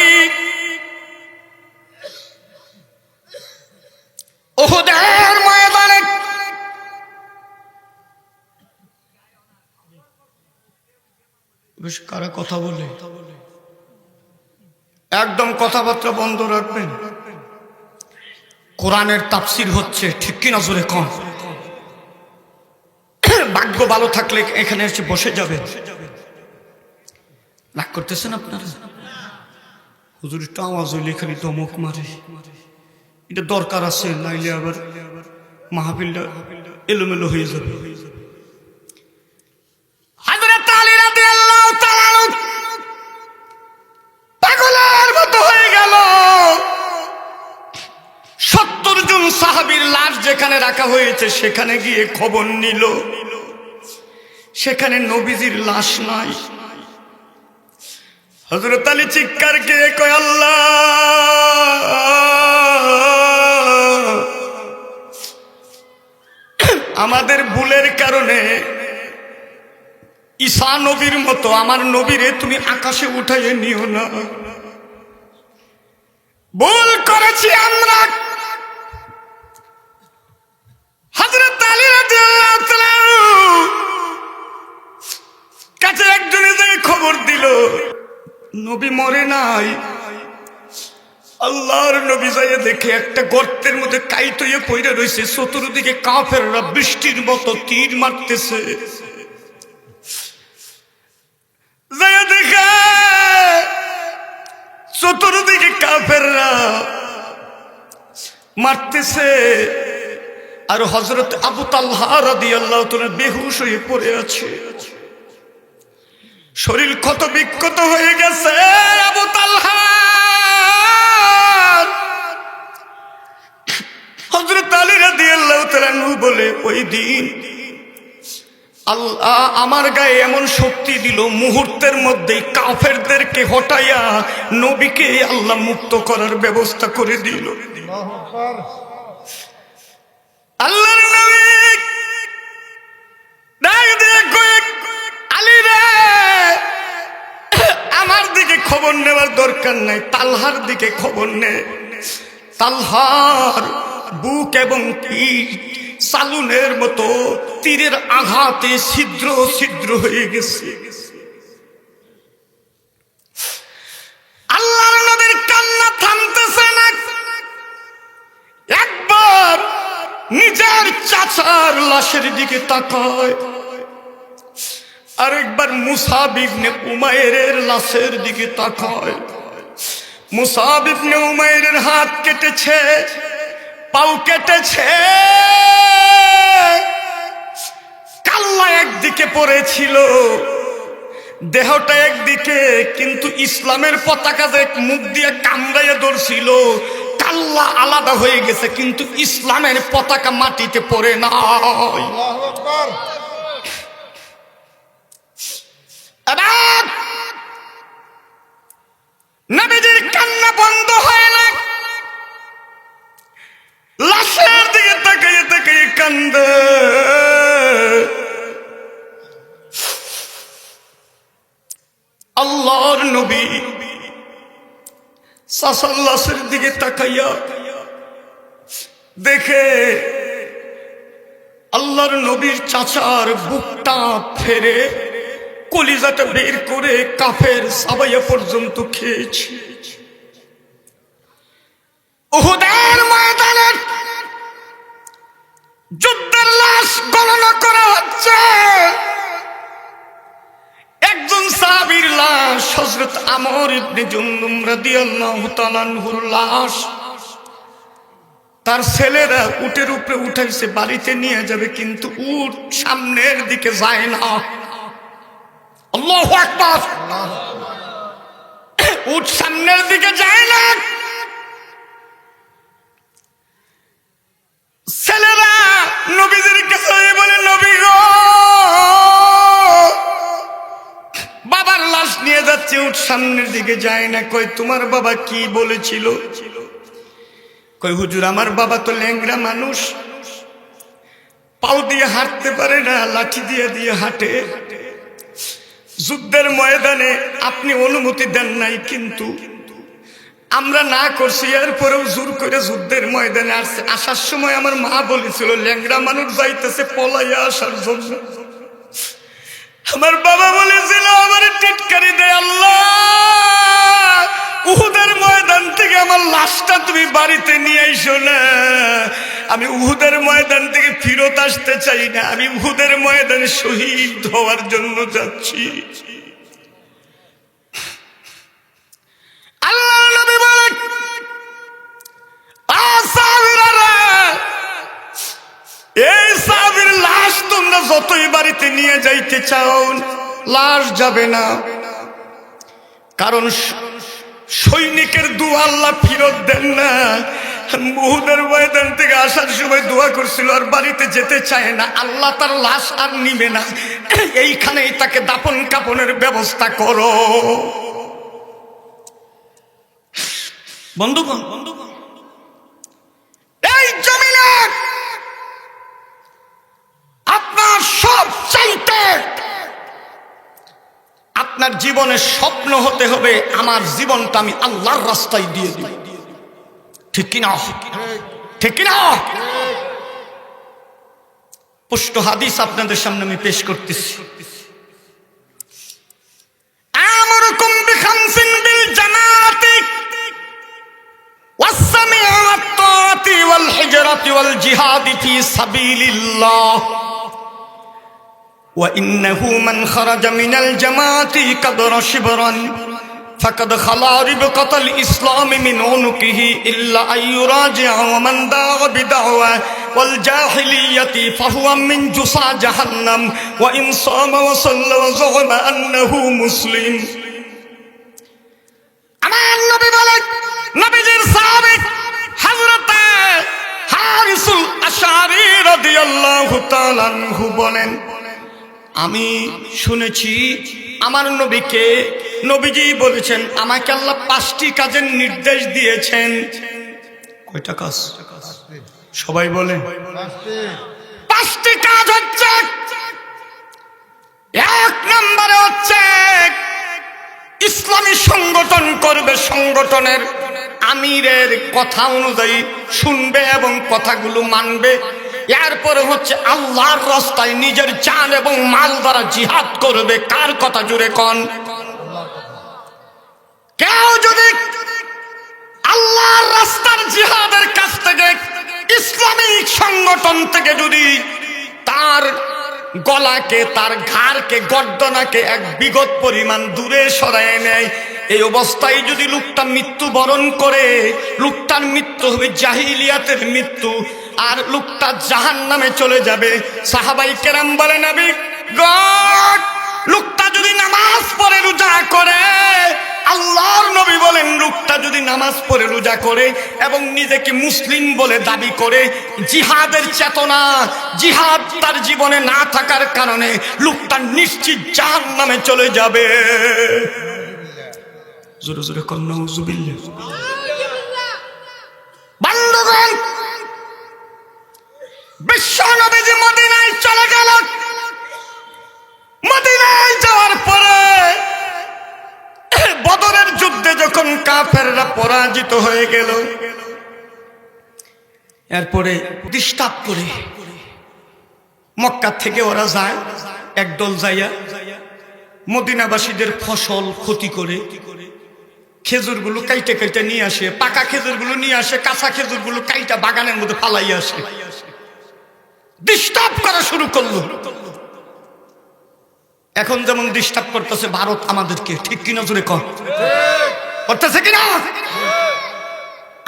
উহুদের ময়দানে বেশ কারা কথা বলে, একদম কথাবার্তা বন্ধ রাখবেন। কোরআনের তাফসীর হচ্ছে, ঠিক কিনা জোরে কম। ভাগ্য ভালো থাকলে এখানে এসে বসে যাবে। রাগ করতেছেন আপনারা? হুজুর একটু আওয়াজ হইলে খালি ধমক মারে, এটা দরকার আছে, নাইলে আবার মাহফিলটা এলোমেলো হয়ে যাবে। হযরত আলী রাদিয়াল্লাহু তাআলা পাগলের মতো হয়ে গেল। 70 জন সাহাবীর লাশ যেখানে রাখা হয়েছে সেখানে গিয়ে খবর নিল, সেখানে নবীজির লাশ নাই। হযরত আলী চিৎকার কে কয়, আল্লাহ আমাদের ভুলের কারণে ঈসা নবীর মতো আমার নবীরে তুমি আকাশে উঠাইয়ে নিও না, ভুল করেছি আমরা। হযরত আলী রাদিয়াল্লাহু তাআলা কাছে একজনে যে খবর দিল নবী মরে নাই। আল্লাহর নবী যাইয়া দেখে একটা গর্তের মধ্যে কাইত হয়ে পড়ে রয়েছে, চতুর্দিকে কাফেররা বৃষ্টির মতো তীর মারতেছে। যাইয়া দেখে চতুর্দিকে কাফেররা মারতেছে, আর হযরত আবু তালহা রাদিয়াল্লাহু তাআলা বেহুশ হয়ে পড়ে আছে, শরীর ক্ষত বিক্ষত হয়ে গেছে। আবু তালহা হযরত আলী রাদিয়াল্লাহু তাআলা বলে, ওই দিন আল্লাহ আমার গায়ে এমন শক্তি দিল, মুহূর্তের মধ্যেই কাফেরদেরকে হটাইয়া নবীকে আল্লাহ মুক্ত করার ব্যবস্থা করে দিল। আল্লাহর নবী আলী রে, আমার দিকে খবর নেওয়ার দরকার নাই, তালহার দিকে খবর নে। তালহার বুক এবং পিঠ সালুনের মতো তীরের আঘাতে ছিদ্র ছিদ্র হয়ে গেছে। আল্লাহর নবীর কান্না থামতেছে না। একবার নিজের চাচার লাশের দিকে তাকায়, আরেকবার মুসাব ইবনে উমাইরের লাশের দিকে তাকায়। মুসাব ইবনে উমাইরের হাত কেটেছে, পাও কেটেছে, কাল্লা একদিকে পড়েছিল, দেহটা একদিকে, কিন্তু ইসলামের পতাকা যে মুখ দিয়ে কামড়াইয়া ধরছিল, কাল্লা আলাদা হয়ে গেছে, কিন্তু ইসলামের পতাকা মাটিতে পড়ে না। নবীজির কান্না বন্ধ হয় না, লাশের দিকে তাকিয়ে তাকিয়ে কান্দে। আল্লাহর নবী চাচার লাশের দিকে তাকাইয়া দেখে আল্লাহর নবীর চাচার বুকটা ফেরে কলিজাটা বের করে কাফের সাবাইয়া পর্যন্ত খেয়েছে। উহুদের ময়দানে যুদ্ধের লাশ গণনা করা হচ্ছে। একজন সাহাবীর লাশ হযরত আমর ইবনে জুনদুম রাদিয়াল্লাহু তাআলা আনহুর লাশ তার ছেলেরা উটের উপরে উঠাইছে, বাড়িতে নিয়ে যাবে, কিন্তু উট সামনের দিকে যায় না। আল্লাহু আকবার। উট সামনের দিকে যায় না। ছেলেরা নবীজির কাছে বলে, নবী গো, বাবার লাশ নিয়ে যাচ্ছে, উট সামনের দিকে যায় না। কই তোমার বাবা কি বলেছিল? কই হুজুর, আমার বাবা তো ল্যাংড়া মানুষ, পাও দিয়ে হাঁটতে পারে না, লাঠি দিয়ে দিয়ে হাঁটে। যুদ্ধের ময়দানে আপনি অনুমতি দেন নাই, কিন্তু আমরা না করছি, এরপরেও জোর করে যুদ্ধের ময়দানে আসছে। আসার সময় আমার মা বলেছিল ল্যাংড়া মানুষ যাইতেছে পলাইয়া আসার জন্য। আমার বাবা বলেছিল আমার টিটকারি দে আল্লাহ, উহুদের ময়দান থেকে আমার লাশটা তুমি বাড়িতে নিয়ে আইসো না। আমি উহুদের ময়দান থেকে ফিরত আসতে চাই না, আমি উহুদের ময়দানে শহীদ হওয়ার জন্য যাচ্ছি। আল্লাহ নবী বলেন, এই সাহাবীর লাশ তোমরা যতই বাড়িতে নিয়ে যাইতে চাও, লাশ যাবে না। কারণ সৈনিকের দোয়া আল্লাহ ফিরত দেন না। উহুদের ময়দান থেকে আসার সময় দোয়া করছিল, আর বাড়িতে যেতে চায় না, আল্লাহ তার লাশ আর নিবে না, এইখানেই তাকে দাফন কাফনের ব্যবস্থা করো। বন্ধুগণ, এই জমিনে আপনার সব চাইতে আপনার জীবনের স্বপ্ন হতে হবে আমার জীবনটা আমি আল্লাহর রাস্তায় দিয়ে দিই। ঠিক কিনা? ঠিক কিনা? পুষ্ট হাদিস আপনাদের সামনে আমি পেশ করতেছি। আমরুকুম বিখামসিন বিল জামাতি ওয়াস-সামি' ওয়াত-তাআতি ওয়াল হিজরাতি ওয়াল জিহাদি ফি সাবিলিল্লাহ ওয়া ইন্নাহু মান খারাজা মিনাল জামাতি কাদরা শিবরান ফাকাদ খালা রিবকাতাল ইসলামি মিন উনুকিহি ইল্লা আইয়ুরাজি'a ওয়া মান দা'a বিদাওয়া ওয়াল জাহিলিয়াতি ফাহুয়া মিন জুসা জাহান্নাম ওয়া ইন সামা ওয়া সাল্লা ওয়া যা'আমা আন্নাহু মুসলিম। আমার নবী বলেন, নবীজির সাহাবী হযরত হারিসুল আশআরী রাদিয়াল্লাহু তাআলা আনহু বলেন, আমি শুনেছি আমার নবীকে, নবীজি বলেছেন আমাকে আল্লাহ 5টি কাজের নির্দেশ দিয়েছেন। কয়টা কাজ? সবাই বলে 5টি কাজ হচ্ছে, 1 নম্বরে হচ্ছে ইসলামী সংগঠন করবে, সংগঠনের আমিরের কথা অনুযায়ী শুনবে এবং কথাগুলো মানবে। এরপরে হচ্ছে আল্লাহর রাস্তায় নিজের জান এবং মাল দ্বারা জিহাদ করবে। কার কথা জুড়ে কোন? কেউ যদি আল্লাহর রাস্তার জিহাদের কাছ থেকে, ইসলামিক সংগঠন থেকে যদি তার গলাকে, তার ঘাড়কে, গর্দনাকে এক বিগত পরিমাণ দূরে সরায় নেয়, এই অবস্থায় যদি লোকটা মৃত্যুবরণ করে, লোকটার মৃত্যু হবে জাহিলিয়াতের মৃত্যু, আর লোকটা জাহান্নামে চলে যাবে। সাহাবাই কেরাম বলে, নবী গড, লোকটা যদি নামাজ পড়ে রোজা করে, আল্লাহর নবী বলেন লোকটা যদি নামাজ পড়ে রোজা করে এবং নিজেকে মুসলিম বলে দাবি করে, জিহাদের চেতনা, জিহাদ তার জীবনে না থাকার কারণে লোকটা নিশ্চিত জাহান্নামে চলে যাবে। জোরে জোরে কর নাউযুবিল্লাহ। বন্ধুগণ, বিশ্ব নবীজি মদিনায় চলে গেল। মদিনায় যাওয়ার পরে বদরের যুদ্ধে যখন কাফেররা পরাজিত হয়ে গেল, এরপরে ডিস্টার্ব করে মক্কা থেকে ওরা যায়, একদল যাইয়া মদিনাবাসীদের ফসল ক্ষতি করে খেজুরগুলো কাইটে কাইটে নিয়ে আসে, পাকা খেজুরগুলো নিয়ে আসে, কাঁচা খেজুরগুলো কাইটা বাগানের মধ্যে ফালাই আসে। ডিস্টার্ব করা শুরু করলো। এখন যেমন ডিস্টার্ব করতেছে ভারত আমাদেরকে, ঠিক কিনা জোরে কর, করতেছে কিনা?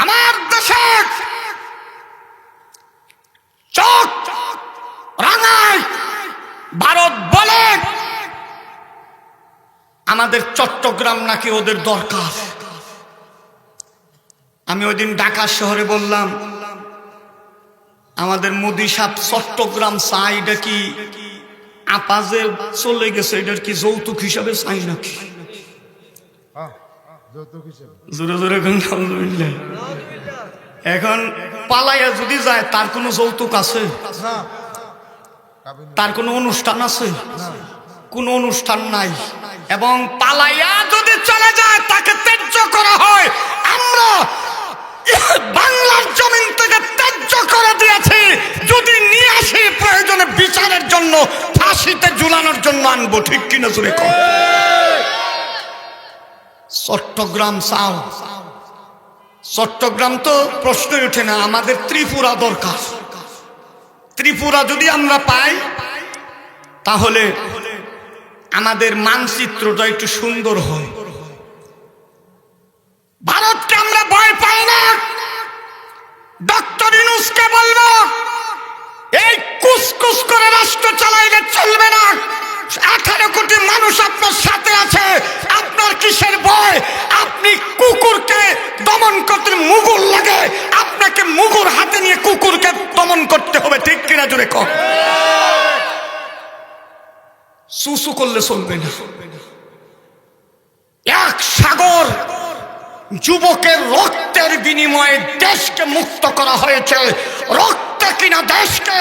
আমার দেশে চোখ রাঙায় ভারত বলে আমাদের চট্টগ্রাম নাকি ওদের দরকার। আমি ওই দিন ঢাকা শহরে বললাম আমাদের মোদি সাহেব চট্টগ্রাম চাই, এটা কি আপাজে চলে গেছে, এটার কি যৌতুক হিসাবে চাই নাকি? জোরে জোরে এখন পালাইয়া যদি যায় তার কোনো যৌতুক আছে? তার কোনো অনুষ্ঠান আছে? কোনো অনুষ্ঠান নাই। এবং পালাইয়া যদি চলে যায় তাকে ত্যায্য করা হয়। আমরা বাংলার জমিন থেকে ত্যায্য করে দিয়েছি, যদি নিয়ে আসি প্রয়োজনে বিচারের জন্য, ফাঁসিতে ঝুলানোর জন্য আনবো, ঠিক কিনা জোরে কর। চট্টগ্রাম চাও? চট্টগ্রাম তো প্রশ্নই ওঠে না। আমাদের ত্রিপুরা দরকার। ত্রিপুরা যদি আমরা পাই তাহলে আমাদের মানচিত্রটা একটু সুন্দর হয়। ভারতকে আমরা ভয় পাই না। ডক্টর ইউনূসকে বলবো এই কুসকুস করে রাষ্ট্র চালাইলে চলবে না। 18 কোটি মানুষ আপনার সাথে আছে, আপনার কিসের ভয়? আপনি কুকুরকে দমন করতে মুগুর লাগে, আপনাকে মুগুর হাতে নিয়ে কুকুরকে দমন করতে হবে, ঠিক কিনা জোরে কর। সুসু করলে চলবে না। এক সাগর যুবকের রক্তের বিনিময়ে দেশকে মুক্ত করা হয়েছে। রক্তে কিনা দেশকে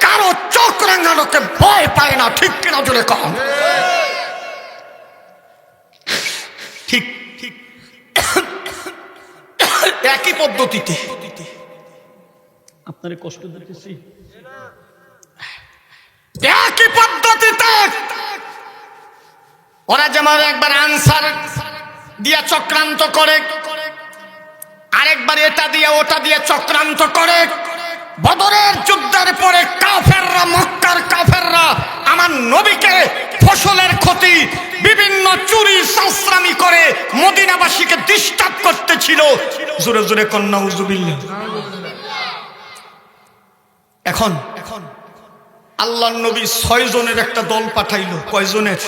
কারো চোখ রাঙানোকে ভয় পায় না, ঠিক কিনা জোরে কম। ঠিক ঠিক একই পদ্ধতিতে আপনার কষ্ট দিতেছি, একই পদ্ধতিতে ওরা যেমন একবার আনসার দিয়া চক্রান্ত করে, আরেকবার এটা দিয়ে ওটা দিয়ে চক্রান্ত করে। বদরের যুদ্ধের পরে কাফেররা, মক্কার কাফেররা আমার নবীকে ফসলের ক্ষতি, বিভিন্ন চুরি সাসরামি করে মদিনাবাসীকে ডিস্টার্ব করতেছিল। জোরে জোরে কন্যা উজুবিল্লাহ। এখন আল্লাহর নবী 6 জনের একটা দল পাঠাইলো। কয়জনের?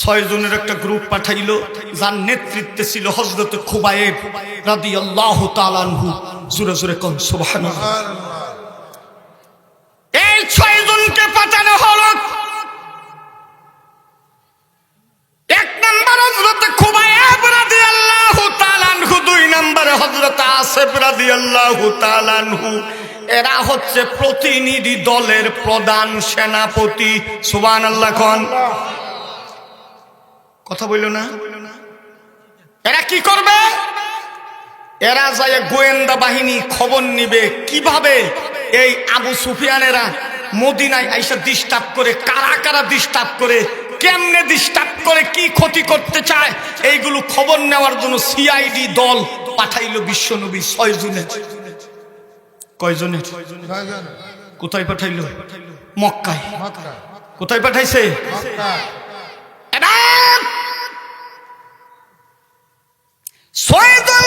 6 জনের একটা গ্রুপ পাঠাইলো, যার নেতৃত্বে ছিল হযরত খুবাইব রাদিয়াল্লাহু তাআলা আনহু। জোরে জোরে কোন সুবহানাল্লাহ। এই 6 জনকে পাঠানো হলো। 1 নম্বর হযরত খুবাইব রাদিয়াল্লাহু তাআলা আনহু, 2 নম্বরে হযরত আসিফ রাদিয়াল্লাহু তাআলা আনহু। এরা হচ্ছে প্রতিনিধি দলের প্রধান সেনাপতি। সুবহানাল্লাহ কোন। কথা বলল না? এরা কি করবে? এরা যায় গোয়েন্দা বাহিনী খবর নিবে কিভাবে এই আবু সুফিয়ানেরা মদিনায় আইসা ডিস্টার্ব করে, কারা কারা ডিস্টার্ব করে, কেমনে ডিস্টার্ব করে, কি ক্ষতি করতে চায়, এইগুলো খবর নেওয়ার জন্য সিআইডি দল পাঠাইলো বিশ্বনবী 6 জনের। কয়জনের? 6 জনের। কোথায় পাঠাইলো? মক্কায়। কোথায় পাঠাইছে? মক্কায়। এটা 6 জন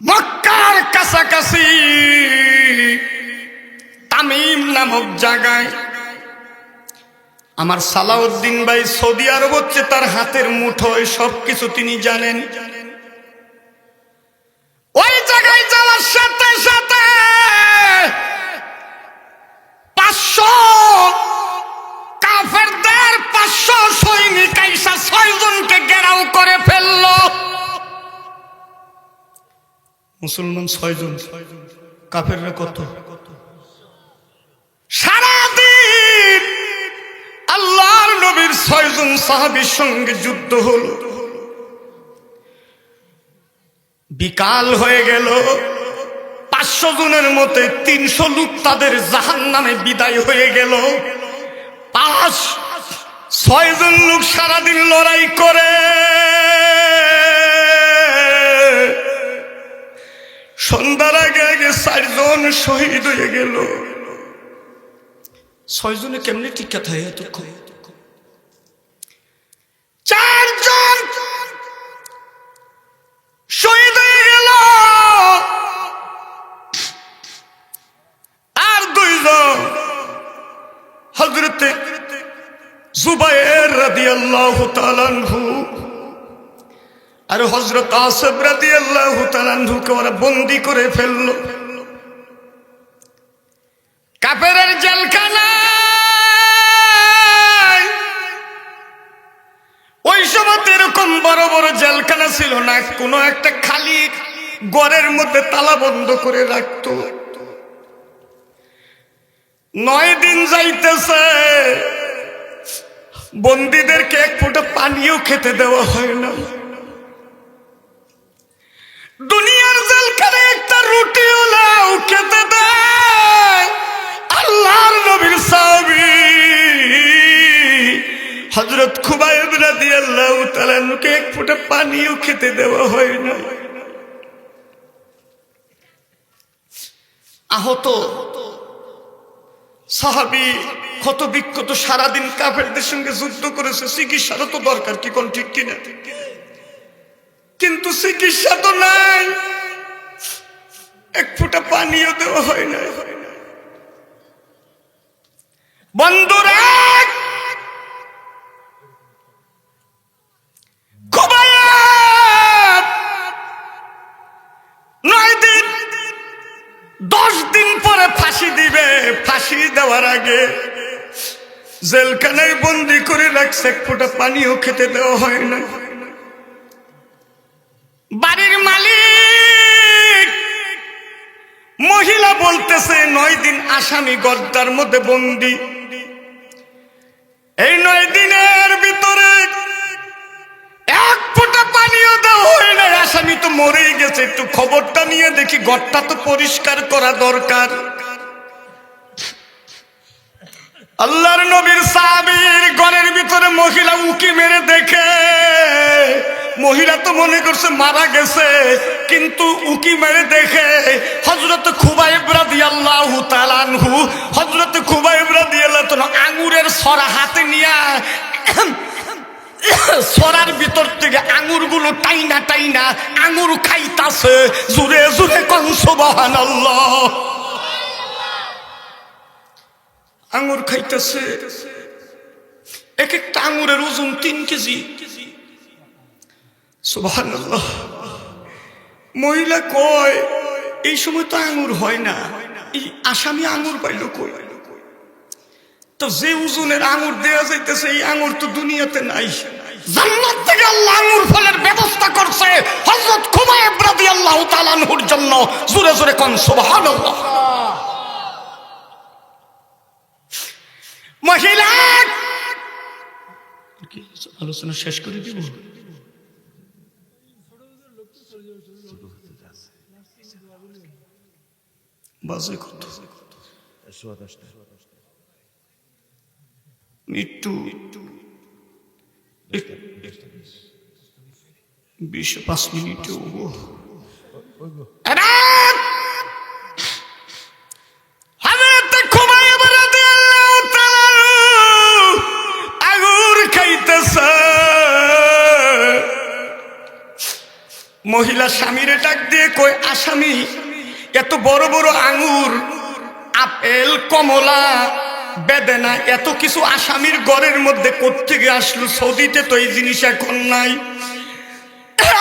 মক্কার কাছাকাছি তামিম নামক জায়গায়। আমার সালাউদ্দিন ভাই সৌদি আরব হচ্ছে তার হাতের মুঠোয়, সবকিছু তিনি জানেন। ওই জায়গায় যাওয়ার সাথে সাথে 500 কাফেরদের 500 সৈনিক আইসা 6 জনকে ঘেরাও করে ফেলল। মুসলমান 6 জন, কাফেররা কত? সারাদিন আল্লাহর নবীর 6 জন সাহাবীর সঙ্গে যুদ্ধ হলো। বিকাল হয়ে গেল। 500 জনের মধ্যে 300 লোক তাদের জাহান্নামে বিদায় হয়ে গেল। 6 জন লোক সারাদিন লড়াই করে সন্ধ্যার আগে আগে 4 জন শহীদ হয়ে গেল। 6 জনে কেমনে টিকা থাকে এতক্ষণ? 4 জন শহীদ হয়ে গেল, আর 2 জন হযরতে জুবায়ের রাদিয়াল্লাহু তাআলা আনহু আর হযরত আসিফ রাদিয়াল্লাহু তাআলা আনহুকে ওরা বন্দী করে ফেলল কাফেরের জেলখানায়। ওই সময় এরকম বড় বড় জেলখানা ছিল না, কোনো একটা খালি ঘরের মধ্যে তালা বন্ধ করে রাখতো। 9 দিন যাইতেছে, বন্দীদেরকে 1 ফোঁটা পানিও খেতে দেওয়া হয় না। দুনিয়ার জেলখানায় একটা রুটিও লাউ খেতে দেয় আল্লাহর নবীর সাহাবী হযরত খুবাইব রাদিয়াল্লাহু তাআলা আনহুকে 1 ফোঁটা পানিও খেতে দেওয়া হয় না। আহত সাহাবী ক্ষত বিক্ষত, সারাদিন কাফেরদের সঙ্গে যুদ্ধ করেছে, চিকিৎসারও তো দরকার, কি কোন ঠিক কিনা? কিন্তু চিকিৎসা তো নাই, 1 ফোঁটা পানিও দেওয়া হয় না। বন্ধুরা, খুবাইব 9 দিন 10 দিন পরে ফাঁসি দিবে। ফাঁসি দেওয়ার আগে জেলখানায় বন্দি করে রাখছে, 1 ফোঁটা পানিও খেতে দেওয়া হয় না। বাড়ির মালিক মহিলা বলতেছে 9 দিন আসামি গর্দার মধ্যে বন্দি, এই 9 দিনের ভিতরে 1 ফোঁটা পানিও দেওয়া হয় না, আসামি তো মরেই গেছে। একটু খবরটা নিয়ে দেখি, ঘরটা তো পরিষ্কার করা দরকার। আল্লাহর নবীর সাহাবীর ঘরের ভিতরে মহিলা উকি মেরে দেখে, মহিলা তো মনে করছে মারা গেছে, কিন্তু উকি মেরে দেখে হযরত খুবাইব রাদিয়াল্লাহু তাআলা আনহু, হযরত খুবাইব রাদিয়াল্লাহু তাআলা আঙ্গুরের ছড়া হাতে নিয়ে ছড়ার ভিতর থেকে আঙ্গুরগুলো টাইনা টাইনা আঙ্গুর খাইতাছে। জোরে জোরে কোন সুবহানাল্লাহ। আঙ্গুর খাইতেছে, এক একটা আঙ্গুরের ওজন 3 কেজি। সুবহানাল্লাহ। মহিলা কয়, এই সময় তো আঙ্গুর হয় না, এই আসামি আঙ্গুর পাইল কই? তো যে ওজনের আঙ্গুর দেয়া যাইতেছে, এই আঙ্গুর তো দুনিয়াতে নাই। জান্নাত থেকে আল্লাহ আঙ্গুর ফলের ব্যবস্থা করছে হযরত খুবাইব রাদিয়াল্লাহু তাআলা আনহুর জন্য। জোরে জোরে কোন সুবহানাল্লাহ। মহিলা আলোচনা শেষ করে দিব। বাজে কত? মৃত্যু 20-5 মিনিটে মহিলা স্বামীরে ডাক দিয়ে কই, আসামি এত বড় বড় আঙ্গুর, আপেল, কমলা, বেদেনা, এত কিছু আসামির ঘরের মধ্যে কোত্থেকে আসলো? সৌদিতে তো এই জিনিস এখন নাই।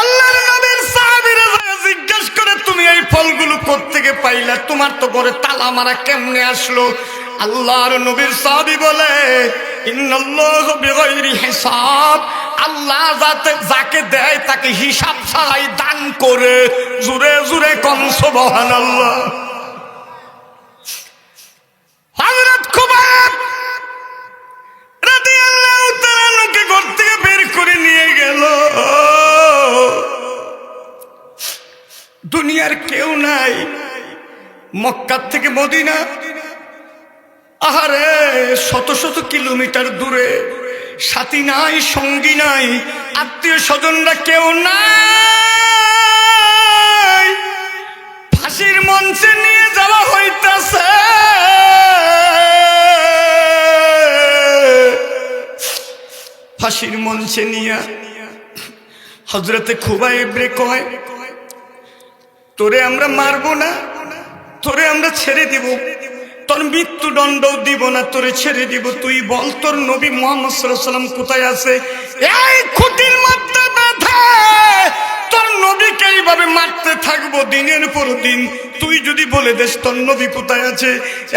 আল্লাহর নবীর সাহাবীরা জিজ্ঞেস করে, তুমি এই ফলগুলো কোত্থেকে পাইলা? তোমার তো ঘরে তালা মারা, কেমনে আসলো? আল্লাহর নবীর সাহাবী বলে, ইন্নাল্লাহু বিগাইরি হিসাব, আল্লাহ যাকে দেয় তাকে হিসাব ছাড়াই দান করে। জোরে জোরে কোন সুবহানাল্লাহ। হযরত খুবাইব রাদিয়াল্লাহু তাআলা আনহুকে ঘর থেকে বের করে নিয়ে গেল। দুনিয়ার কেউ নাই, মক্কা থেকে মদিনা, আহারে শত শত কিলোমিটার দূরে, সাথী নাই, সঙ্গী নাই, আত্মীয় স্বজনরা কেউ নাই। ফাঁসির মঞ্চে নিয়ে যাওয়া হইতেছে। ফাঁসির মঞ্চে নিয়ে হযরতে খুবাইব রে কয়, তোরে আমরা মারবো না, তোরে আমরা ছেড়ে দিব, তোর মৃত্যুদণ্ডও দিব না, তোরে ছেড়ে দিব। তুই বল তোর নবী মুহাম্মদ সাল্লাল্লাহু আলাইহি ওয়াসাল্লাম কোথায় আছে? এই খুঁটির মধ্যে বেঁধে তোর নবীকে এইভাবে মারতে থাকবো দিনের পর দিন। তুই যদি বলে দেস তোর নবী কোথায় আছে।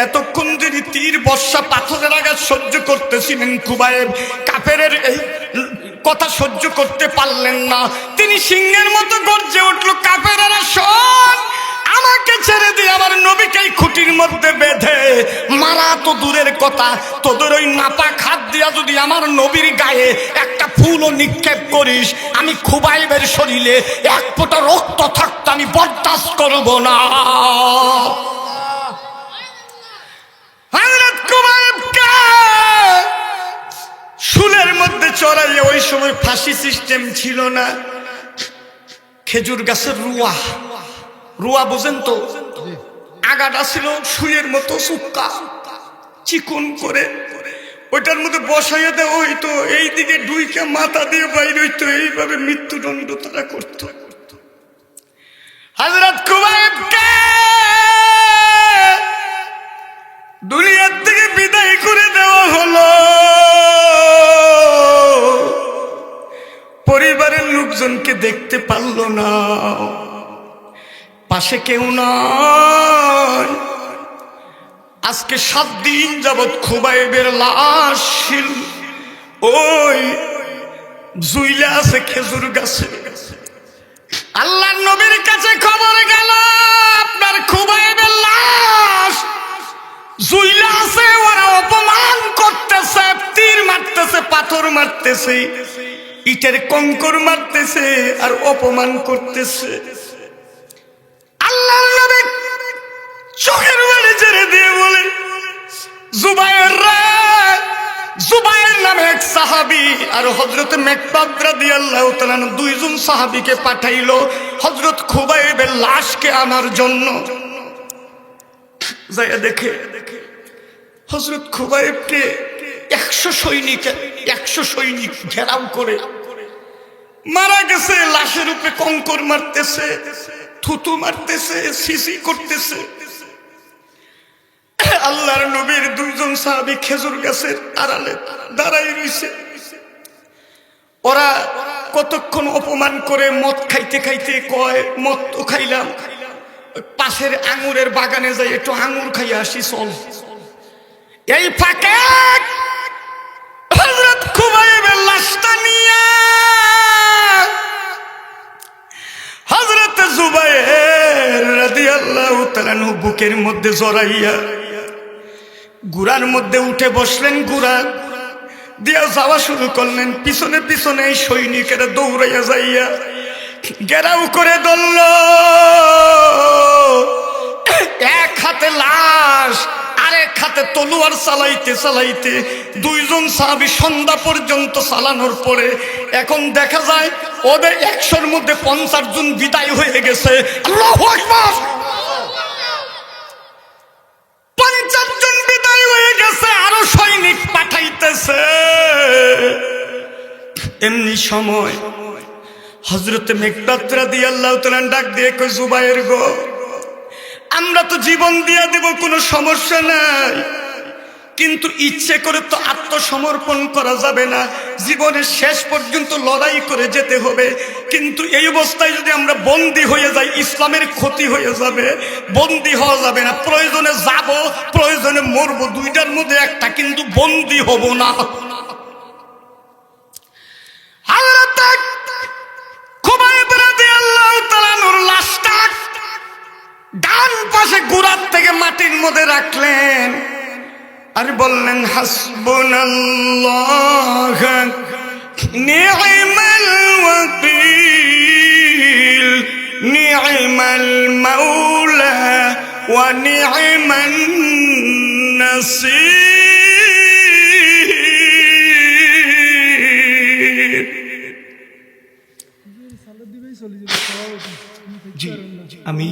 এতক্ষণ যদি তীর বর্ষা পাথরের আঘাত সহ্য করতেছিলেন খুবাইব, কাফেরের এই কথা সহ্য করতে পারলেন না। তিনি সিংহের মতো গর্জে উঠল, কাফেরেরা শোন, আমাকে ছেড়ে দিয়ে আমার নবীকে খুঁটির মধ্যে বেঁধে মারা তো দূরের কথা, তোদের ওই নাপাক হাত দিয়া যদি আমার নবীর গায়ে একটা ফুলও নিক্ষেপ করিস, আমি খুবাইবের শরীরে এক ফোঁটা রক্ত থাকতে আমি বরদাস্ত করব না। হযরত খুবাইবকে শুলের মধ্যে চড়াইয়ে, ওই সময় ফাঁসি সিস্টেম ছিল না, খেজুর গাছের রুয়া, রুয়া বোঝেন তো, আগাটা ছিল সুইয়ের মতো সুক্কা চিকন করে, ওইটার মধ্যে বসাইয়া দেওয়া হইতো, এইদিকে ডুইকে মাথা দিয়ে বাইর হইতো, এইভাবে মৃত্যুদণ্ড তারা করত। হযরত খুবাইবকে দুনিয়ার থেকে বিদায় করে দেওয়া হলো। পরিবারের লোকজনকে দেখতে পারল না, পাশে কেউ নাই। আজকে 7 দিন যাবৎ খুবাইবের লাশ ওই জুইলা আছে খেজুর গাছে। আল্লাহর নবীর কাছে খবর গেল, আপনার খুবাইবের লাশ জুইলা আছে, ওরা অপমান করতেছে, তীর মারতেছে, পাথর মারতেছে, ইটের কঙ্কর মারতেছে আর অপমান করতেছে। আল্লাহর নবী চোখের পানি ছেড়ে দিয়ে বলে, জুবায়ের রে, জুবায়ের নামে এক সাহাবী আর হযরতে মিকদাদ রাদিয়াল্লাহু তাআলা দুইজন সাহাবীকে পাঠাইলো হযরত খুবাইবের লাশকে আনার জন্য। যাইয়া দেখে হযরত খুবাইবকে 100 সৈনিক ঘেরাও করে মারা গেছে। লাশের উপরে কঙ্কর মারতেছে, থুতু মারতেছে, সিসি করতেছে। আল্লাহর নবীর দুইজন সাহাবী খেজুর গাছের আড়ালে দাঁড়াই রইছে। ওরা কতক্ষণ অপমান করে মদ খাইতে খাইতে কয়, মদ তো খাইলাম, পাশের আঙ্গুরের বাগানে যাই একটু আঙ্গুর খাইয়া আসি চল। এই ফাঁকে হযরত খুবাইবের লাশটা নিয়ে হযরত জুবায়ের রাদিয়াল্লাহু তাআলা বুকের মধ্যে জড়াইয়া গুড়ার মধ্যে উঠে বসলেন, গুড়া দিয়া যাওয়া শুরু করলেন। পিছনে পিছনে এই সৈনিকেরা দৌড়াইয়া যাইয়া ঘেরাও করে ধরল। এক হাতে লাশ, আরেক হাতে তলোয়ার চালাইতে চালাইতে দুইজন সাহাবী সন্ধ্যা পর্যন্ত চালানোর পরে এখন দেখা যায় ওদের 100-র মধ্যে 50 জন বিদায় হয়ে গেছে। আল্লাহু আকবার! 50 জন বিদায় হয়ে গেছে, আরো সৈনিক পাঠাইতেছে। এমনি সময় হযরতে মিকদাদ রাদিয়াল্লাহু তাআলা ডাক দিয়ে কই, জুবায়ের গো, আমরা তো জীবন দিয়ে দেব, কোনো সমস্যা নাই, কিন্তু ইচ্ছে করে তো আত্মসমর্পণ করা যাবে না, জীবনের শেষ পর্যন্ত লড়াই করে যেতে হবে। কিন্তু এই অবস্থায় যদি আমরা বন্দী হয়ে যাই, ইসলামের ক্ষতি হয়ে যাবে। বন্দী হওয়া যাবে না, প্রয়োজনে যাব, প্রয়োজনে মরব, দুইটার মধ্যে একটা, কিন্তু বন্দী হব না। খুবাইব রাদিয়াল্লাহু তাআলার লাশটা ডান পাশে গুড়ার থেকে মাটির মধ্যে রাখলেন আর বললেন, হাসবুনাল্লাহ নি'মাল ওয়াকিল নি'মাল মাওলা ওয়া নি'মান নাসির। জি, আমি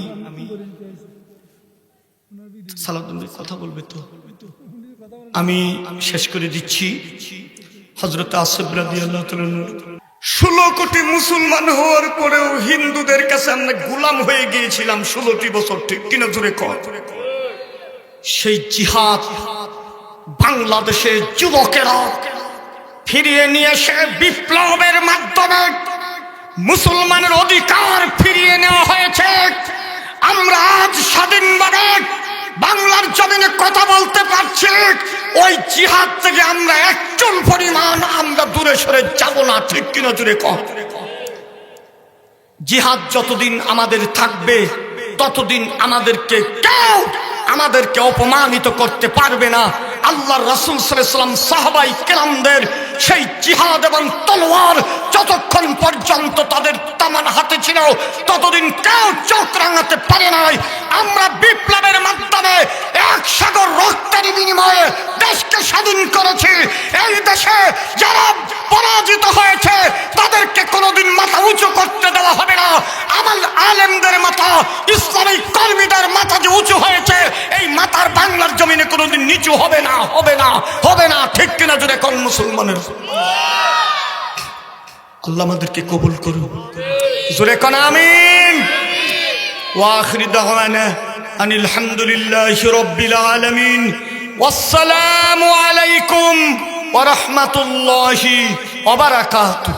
সালাউদ্দিন ভাই কথা বলবে তো? আমি শেষ করে দিচ্ছি। হযরত আসিফ রাদিয়াল্লাহু তাআলা 16 কোটি মুসলমান হওয়ার পরেও হিন্দুদের কাছে আমরা গোলাম হয়ে গিয়েছিলাম 16টি বছর, ঠিক কিনা জোরে কর? সেই জিহাদ বাংলাদেশের যুবকেরা ফিরিয়ে নিয়ে এসে বিপ্লবের মাধ্যমে মুসলমানের অধিকার ফিরিয়ে নেওয়া হয়েছে। আমরা আজ স্বাধীনভাবে বাংলার জমিনে কথা বলতে পারছি। ওই জিহাদ থেকে আমরা একচুল পরিমাণ আমরা দূরে সরে যাব না, ঠিক কিনা জুড়ে কর? জিহাদ যতদিন আমাদের থাকবে ততদিন আমাদেরকে অপমানিত করতে পারবে না। আল্লাহর রাসূল সাল্লাল্লাহু আলাইহি ওয়াসাল্লাম সাহাবাই কেরামদের সেই জিহাদ এবং তলোয়ার যতক্ষণ পর্যন্ত তাদের তামান হাতে ছিল ততদিন কেউ চোখ রাঙাতে পারে নাই। আমরা বিপ্লবের মাধ্যমে এক সাগর রক্তের বিনিময়ে দেশকে স্বাধীন করেছি। এই দেশে যারা পরাজিত হয়েছে তাদেরকে কোনোদিন মাথা উঁচু করতে দেওয়া হবে না। আমার আলেমদের মাথা, ইসলামিক কর্মীদের মাথা যে উঁচু হয়েছে, এই মাথার বাংলার জমিনে কোনোদিন নিচু হবে না, হবে না, হবে না, ঠিক কিনা জোরে কোন মুসলমানের? আল্লাহ আমাদেরকে কবুল করুন, জোরে কোন আমিন। ওয়া আখিরু দাওয়ানা আনিল হামদুলিল্লাহি রাব্বিল আলামিন। ওয়াসসালামু আলাইকুম ওয়া রাহমাতুল্লাহি ওয়া বারাকাতুহু।